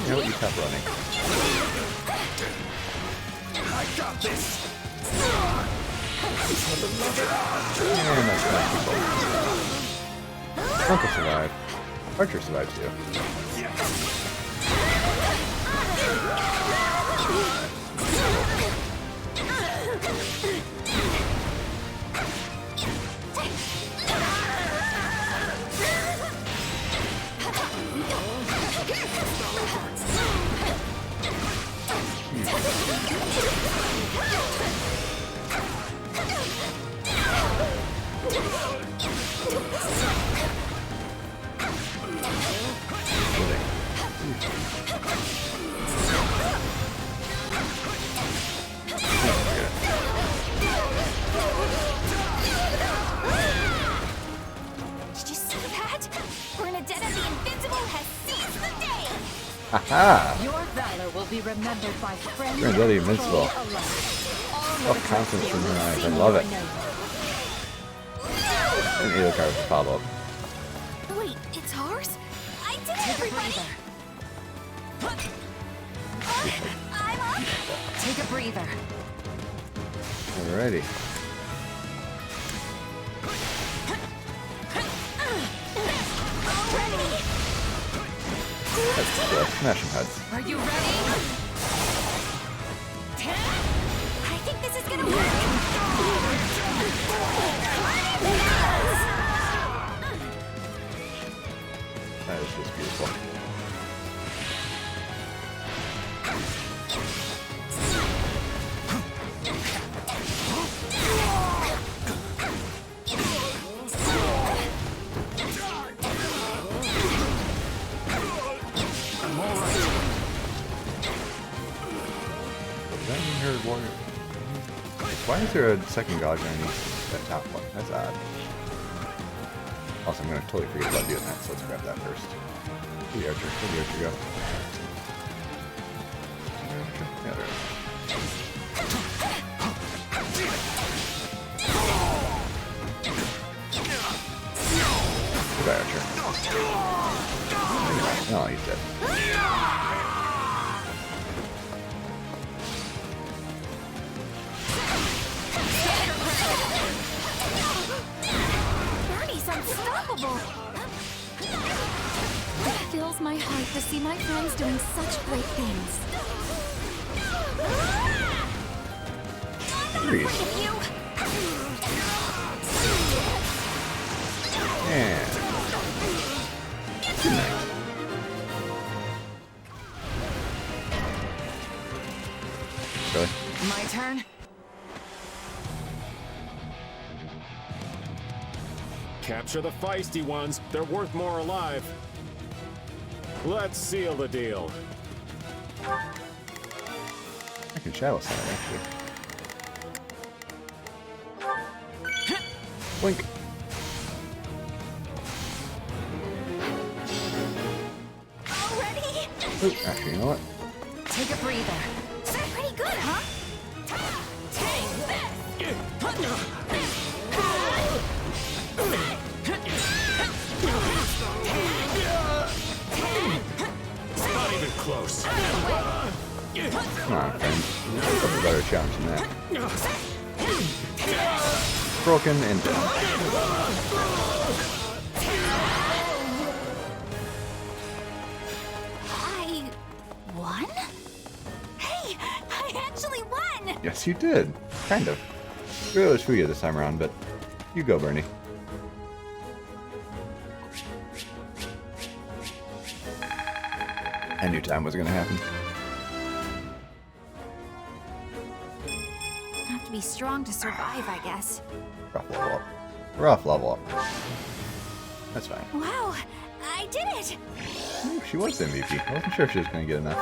You know what, you kept running. I got this. And that's not people. Uncle survived. Archer survived too. Did you see that? Bernadette the Invincible has seized the day! Haha! Your valor will be remembered by friends. Bernadette the Invincible. Oh, confidence from her eyes. I love it. And either card with a follow-up. Wait, it's ours? I did it, everybody! I'm up! Take a breather. Alrighty. Let's smash some heads. Are you ready? I think this is gonna work! That is just beautiful. Why is there a second gauge underneath that top one? That's odd. Also, I'm going to totally forget about doing that, so let's grab that first. Where'd the archer go? Yeah, there it is. Goodbye, archer. Oh, he's dead. Bernie's unstoppable! It fills my heart to see my friends doing such great things. And good night. Really? My turn? Capture the feisty ones. They're worth more alive. Let's seal the deal. I can shadow side actually. Blink. Already? Ooh, actually, you know what? Take a breather. That's pretty good, huh? Not even close. Come on, friend. What's a better challenge than that? Broken and down. I won? Hey, I actually won! Yes, you did. Kind of. Really was for you this time around, but you go, Bernie. I knew time was going to happen. Have to be strong to survive, I guess. Rough level up. Rough level up. That's fine. Wow, I did it! Ooh, she was MVP. I wasn't sure if she was going to get enough.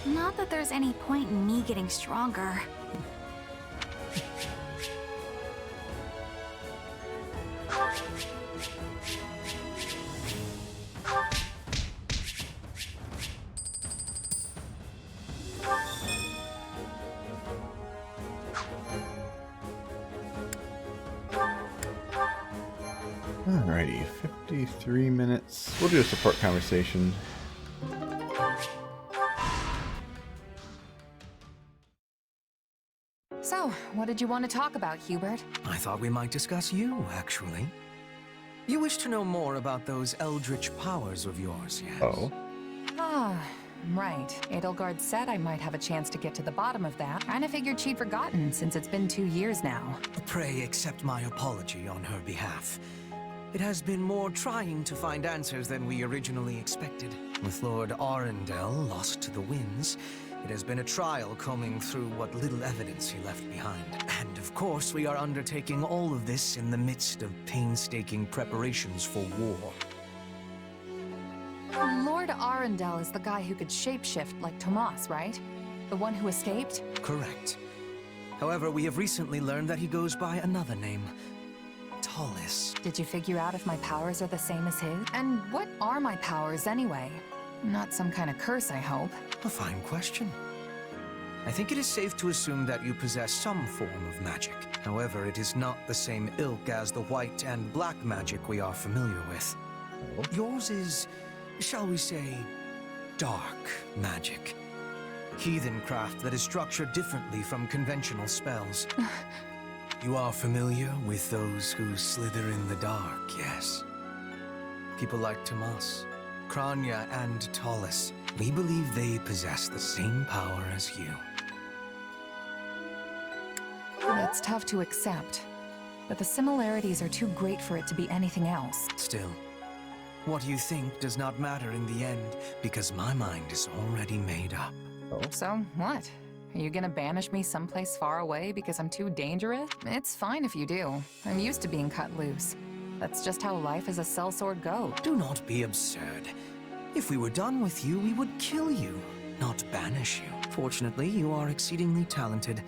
Not that there's any point in me getting stronger. Alrighty, 53 minutes. We'll do a support conversation. So, what did you want to talk about, Hubert? I thought we might discuss you, actually. You wish to know more about those eldritch powers of yours, yes? Oh. Ah, right. Edelgard said I might have a chance to get to the bottom of that. Kinda figured she'd forgotten since it's been 2 years now. Pray accept my apology on her behalf. It has been more trying to find answers than we originally expected. With Lord Arundel lost to the winds, it has been a trial combing through what little evidence he left behind. And of course, we are undertaking all of this in the midst of painstaking preparations for war. Lord Arundel is the guy who could shapeshift like Tomas, right? The one who escaped? Correct. However, we have recently learned that he goes by another name. Tallis. Did you figure out if my powers are the same as his? And what are my powers anyway? Not some kind of curse, I hope. A fine question. I think it is safe to assume that you possess some form of magic. However, it is not the same ilk as the white and black magic we are familiar with. Yours is, shall we say, dark magic. Heathen craft that is structured differently from conventional spells. You are familiar with those who slither in the dark, yes? People like Tomas, Kranya, and Tallis. We believe they possess the same power as you. That's tough to accept, but the similarities are too great for it to be anything else. Still, what you think does not matter in the end, because my mind is already made up. So, what? Are you gonna banish me someplace far away because I'm too dangerous? It's fine if you do. I'm used to being cut loose. That's just how life as a sellsword goes. Do not be absurd. If we were done with you, we would kill you, not banish you. Fortunately, you are exceedingly talented,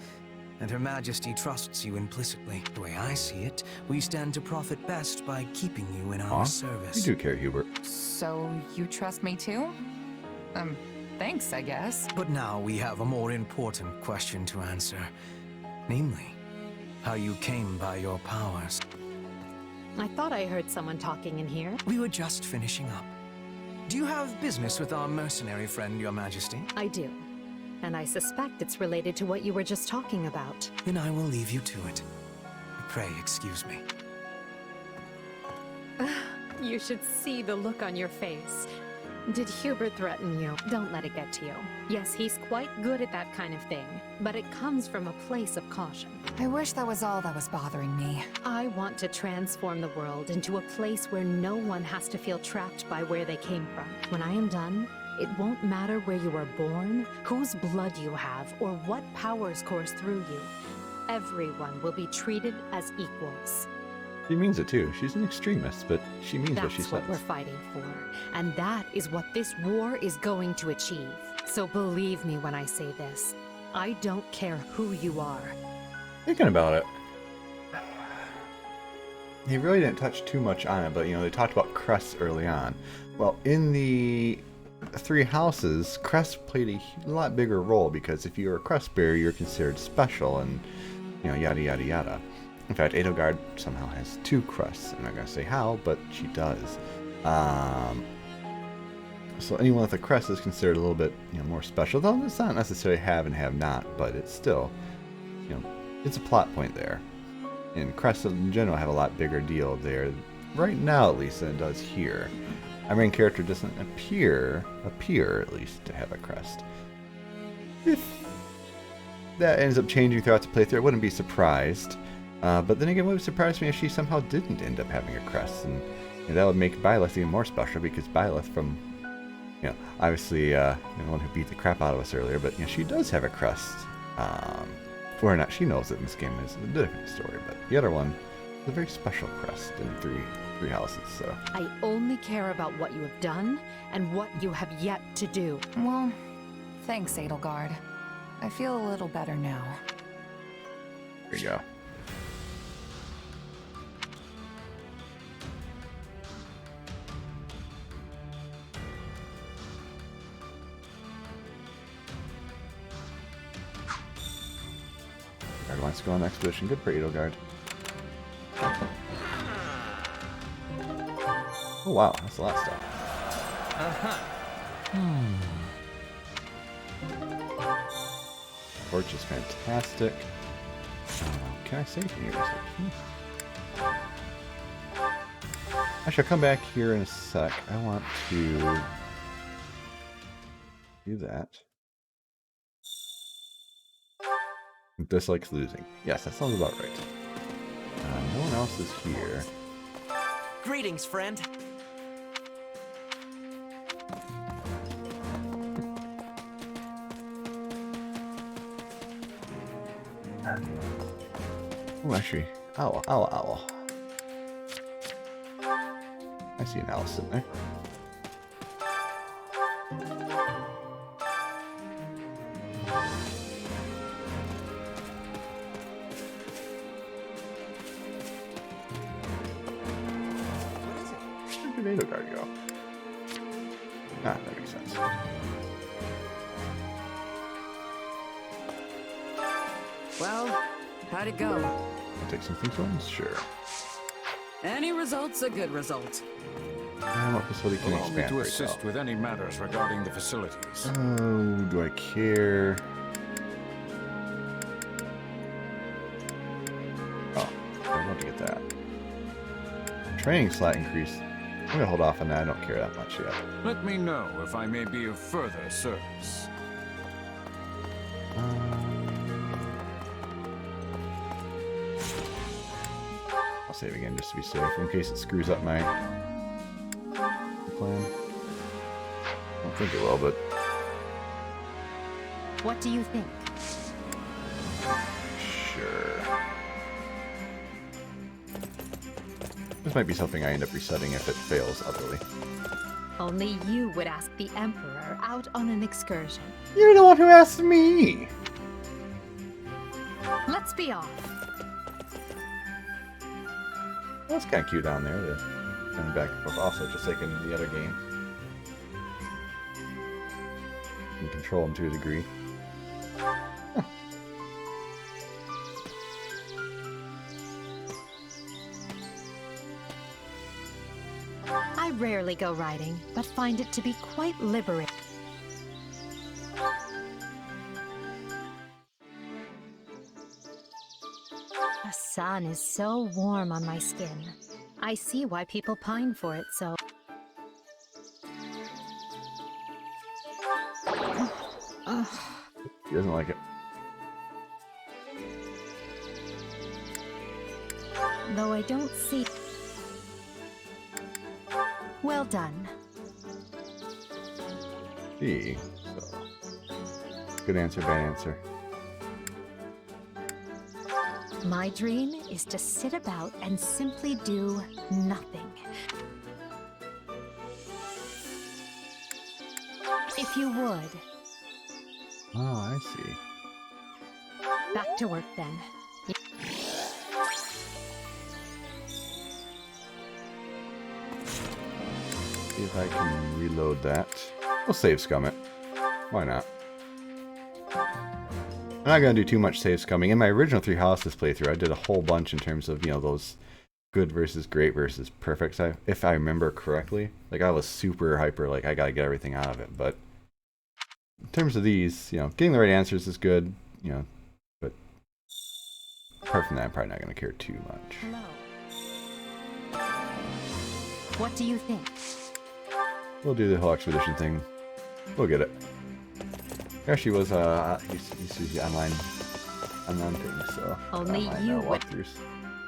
and Her Majesty trusts you implicitly. The way I see it, we stand to profit best by keeping you in our service. You do care, Hubert. So you trust me too? Thanks, I guess. But now we have a more important question to answer. Namely, how you came by your powers. I thought I heard someone talking in here. We were just finishing up. Do you have business with our mercenary friend, Your Majesty? I do. And I suspect it's related to what you were just talking about. Then I will leave you to it. Pray excuse me. You should see the look on your face. Did Hubert threaten you? Don't let it get to you. Yes, he's quite good at that kind of thing, but it comes from a place of caution. I wish that was all that was bothering me. I want to transform the world into a place where no one has to feel trapped by where they came from. When I am done, it won't matter where you were born, whose blood you have, or what powers course through you. Everyone will be treated as equals. She means it too. She's an extremist, but she means what she says. That's what we're fighting for. And that is what this war is going to achieve. So believe me when I say this. I don't care who you are. Thinking about it, they really didn't touch too much on it, but they talked about crests early on. Well, in the three houses, crests played a lot bigger role, because if you're a crest bearer, you're considered special, and yada yada yada. In fact, Edelgard somehow has 2 crests. I'm not going to say how, but she does. So anyone with a crest is considered a little bit more special, though it's not necessarily have and have not, but it's still, it's a plot point there. And crests in general have a lot bigger deal there, right now at least, than it does here. Our main character doesn't appear at least, to have a crest. If that ends up changing throughout the playthrough, I wouldn't be surprised. But then again, it would surprise me if she somehow didn't end up having a crest, and that would make Byleth even more special, because Byleth, from obviously the one who beat the crap out of us earlier, but she does have a crest. Whether or not she knows it in this game is a different story, but the other one is a very special crest in three houses. So I only care about what you have done and what you have yet to do. Well, thanks, Edelgard. I feel a little better now. There you go. Edelgard wants to go on an expedition. Good for Edelgard. Oh wow, that's a lot of stuff. Torch is fantastic. Can I save here? Actually, I'll come back here in a sec. I want to do that. Dislikes losing. Yes, that sounds about right. No one else is here. Greetings, friend. Oh, actually, owl. I see an owl sitting there. Where did Edelgard go? Ah, that makes sense. Well, how'd it go? I'll take some things on? Sure. Any result's a good result. What facility can Allow me expand to for assist itself? with any matters regarding the facilities. Oh, do I care? Oh, I want to get that. Training slot increase. I'm gonna hold off on that. I don't care that much yet. Let me know if I may be of further service. I'll save again just to be safe, in case it screws up my plan. I don't think it will, but What do you think? sure. This might be something I end up resetting if it fails utterly. Only you would ask the Emperor out on an excursion. You're the one who asked me! Let's be off. That's kind of cute down there, the kind of back and forth. Also, just like in the other game. You can control them to a degree. Huh. I rarely go riding, but find it to be quite liberating. The sun is so warm on my skin. I see why people pine for it so. He doesn't like it. Though I don't see. Well done. Gee, so. Good answer, bad answer. My dream is to sit about and simply do nothing. If you would. Oh, I see. Back to work then. See if I can reload that. We'll save scum it. Why not? I'm not going to do too much save scumming. In my original Three Houses playthrough, I did a whole bunch in terms of, you know, those good versus great versus perfect, if I remember correctly. Like, I was super hyper, like, I got to get everything out of it. But in terms of these, you know, getting the right answers is good, you know, but apart from that, I'm probably not going to care too much. Hello. What do you think? We'll do the whole expedition thing. We'll get it. Actually was used to the online thing, so only online, you would. walkthroughs.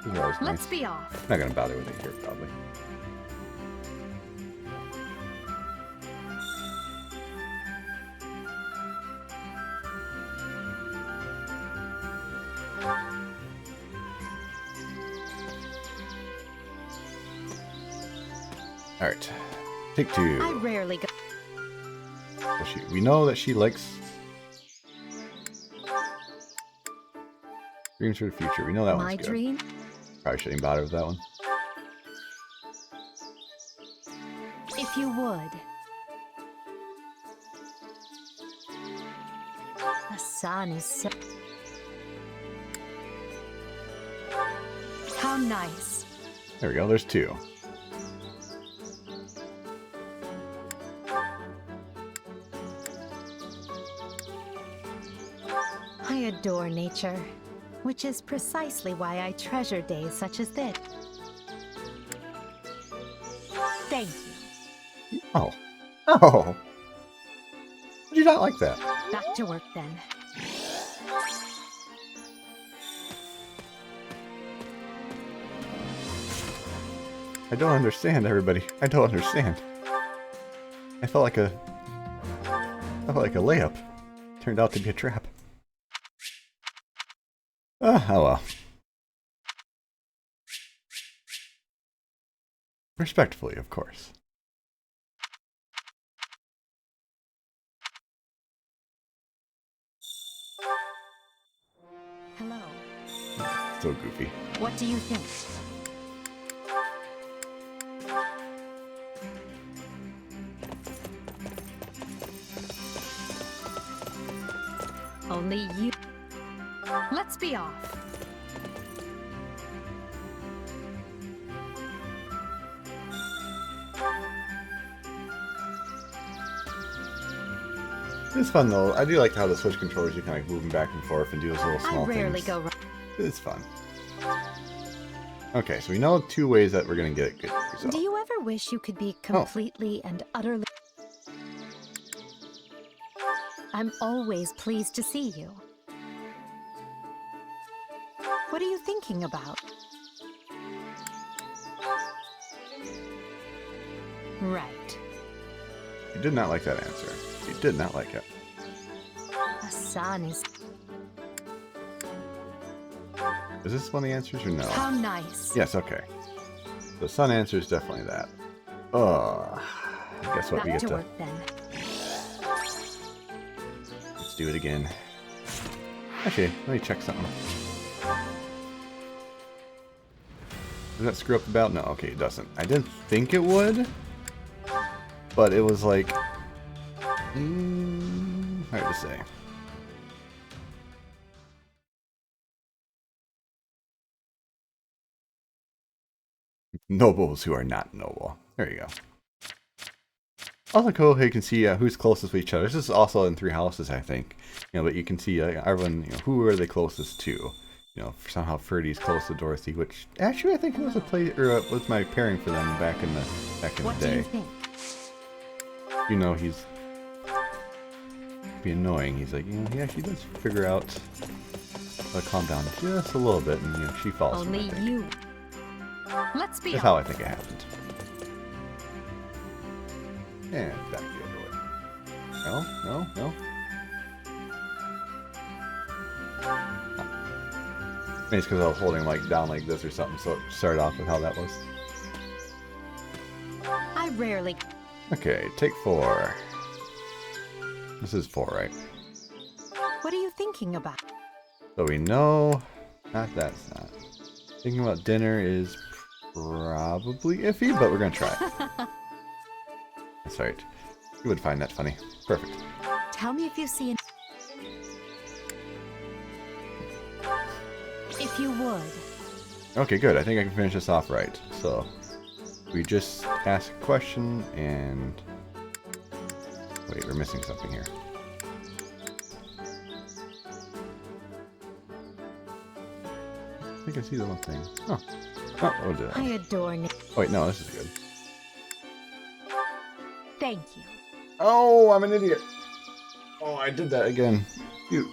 Those are always Let's nice. be off. Not gonna bother with it here, probably. All right, take two. I rarely go. We know that she likes dreams for the future. We know that one's My good. dream? Probably shouldn't bother with that one. If you would. The sun is so... How nice. There we go, there's two. I adore nature, which is precisely why I treasure days such as this. Thank you. Oh. Oh! Did you not like that? Back to work then. I don't understand, everybody. I don't understand. I felt like a layup. Turned out to be a trap. Oh well. Respectfully, of course. Hello. So goofy. What do you think? Only you. Let's be off. It's fun though. I do like how the Switch controllers you can like move them back and forth and do those little small I rarely things. go wrong. It's fun. Okay, so we know two ways that we're gonna get a good result. Do you ever wish you could be completely and utterly... I'm always pleased to see you. What are you thinking about? Right. You did not like that answer. You did not like it. The sun is... Is this one of the answers or no? How nice. Yes, okay. The sun answer is definitely that. Ugh. guess what? We Back get to to... work then. Let's do it again. Actually, let me check something. Does that screw up the battle? No, okay, it doesn't. I didn't think it would, but it was like... hard to say. Nobles who are not noble. There you go. Also cool how you can see who's closest to each other. This is also in 3 houses, I think. You know, but you can see everyone, you know, who are they closest to. You know, somehow Ferdy's close to Dorothy, which actually I think was a play, or was my pairing for them back in the day. What do you think? You know, he's be annoying. He's like, you know, he actually does figure out how to calm down just a little bit, and you know, she falls. Only you. Let's be. That's how I think it happened. And back the other way. No, no, no. Maybe it's because I was holding like down like this or something, so it started off with how that was. I rarely. Okay, take 4. This is 4, right? What are you thinking about? So we know... That's not. Thinking about dinner is probably iffy, but we're gonna try it. That's right. You would find that funny. Perfect. Tell me if you see an... If you would. Okay, good. I think I can finish this off right. So, we just ask a question and... Wait, we're missing something here. I think I see the one thing. Oh. Oh, what did I adore you. Oh, wait, no, this is good. Thank you. Oh, I'm an idiot. Oh, I did that again. Phew.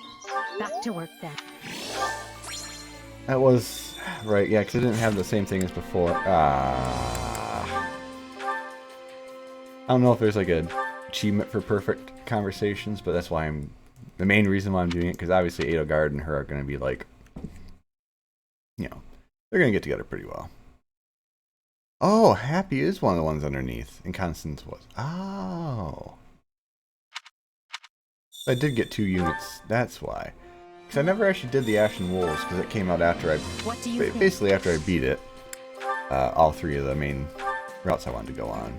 Back to work then. That was... Right, yeah, because I didn't have the same thing as before. I don't know if there's like a achievement for perfect conversations, but that's why I'm... The main reason why I'm doing it, because obviously Edelgard and her are going to be like... You know, they're going to get together pretty well. Oh, Happy is one of the ones underneath, and Constance was. Oh. I did get 2 units, that's why. Because I never actually did the Ashen Wolves, because it came out after I... What do you basically after I beat it. All 3 of the main routes I wanted to go on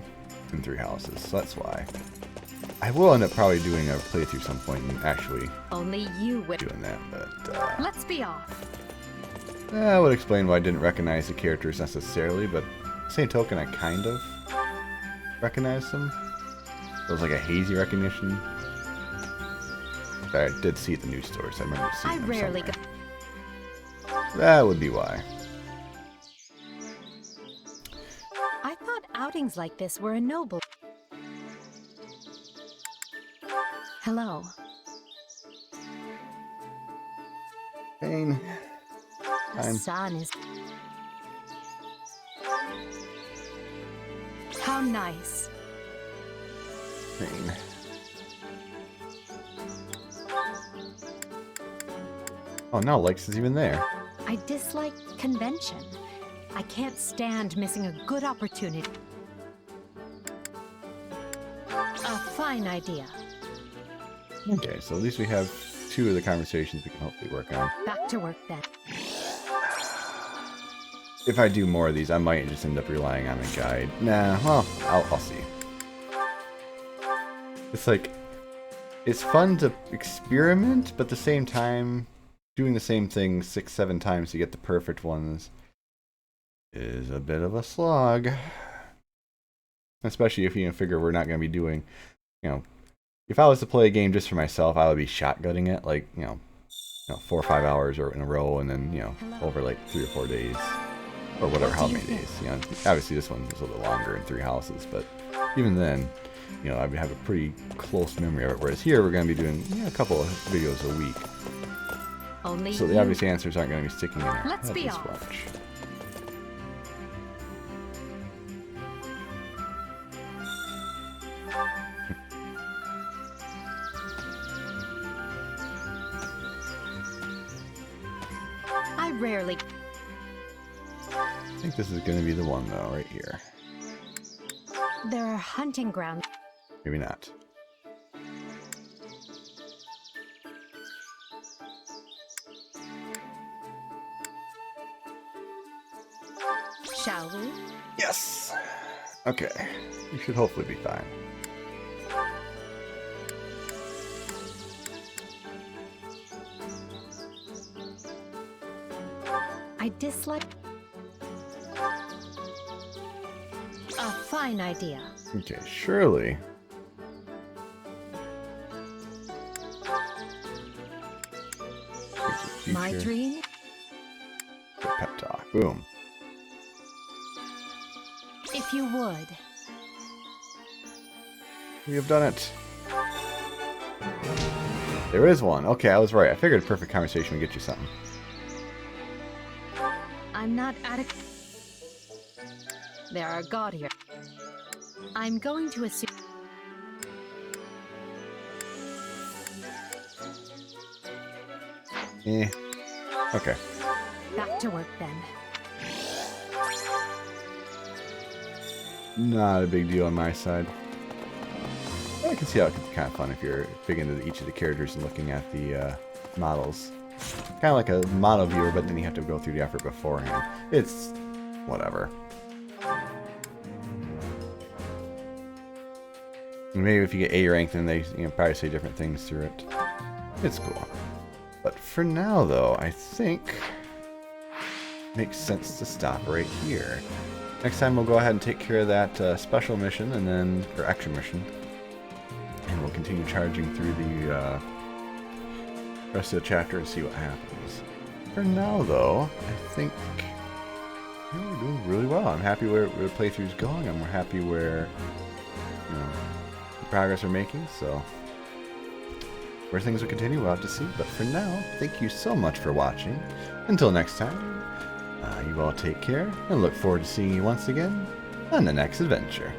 in 3 houses, so that's why. I will end up probably doing a playthrough some point and actually only you would doing that, but... Let's be off. That would explain why I didn't recognize the characters necessarily, but same token, I kind of recognized them. It was like a hazy recognition. I did see at the news store, so I remember seeing them rarely somewhere. That would be why. I thought outings like this were a noble. Hello. Pain. The sun is... How nice. Pain. Oh, now Lex is even there. I dislike convention. I can't stand missing a good opportunity. A fine idea. Okay, so at least we have 2 of the conversations we can hopefully work on. Back to work then. If I do more of these, I might just end up relying on a guide. Nah, well, I'll see. It's like, it's fun to experiment, but at the same time, doing the same thing 6-7 times to get the perfect ones is a bit of a slog. Especially if you figure we're not going to be doing, you know, if I was to play a game just for myself, I would be shotgunning it, like, you know, 4 or 5 hours or in a row, and then, you know, over like 3 or 4 days. Or whatever, how many days. You know, obviously this one's a little bit longer in 3 houses, but even then, you know, I have a pretty close memory of it. Whereas here, we're going to be doing a couple of videos a week. Only so the obvious answers aren't going to be sticking in our Let's head be as off. much. I rarely... I think this is going to be the one, though, right here. There are hunting grounds. Maybe not. Shall we? Yes! Okay. You should hopefully be fine. I dislike... A fine idea. Okay, surely. My dream? Pep talk. Boom. If you would. We have done it. There is one. Okay, I was right. I figured a perfect conversation would get you something. I'm not adequate. There are God here. I'm going to assume... Okay. Back to work then. Not a big deal on my side. I can see how it could be kind of fun if you're big into each of the characters and looking at the models. Kind of like a model viewer, but then you have to go through the effort beforehand. It's whatever. Maybe if you get A rank, then they probably say different things through it. It's cool. But for now, though, I think it makes sense to stop right here. Next time we'll go ahead and take care of that special mission and then, or extra mission. And we'll continue charging through the rest of the chapter and see what happens. For now, though, I think we're doing really well. I'm happy where the playthrough's going. I'm happy where, the progress we're making. So, where things will continue, we'll have to see. But for now, thank you so much for watching. Until next time, you all take care, and look forward to seeing you once again on the next adventure.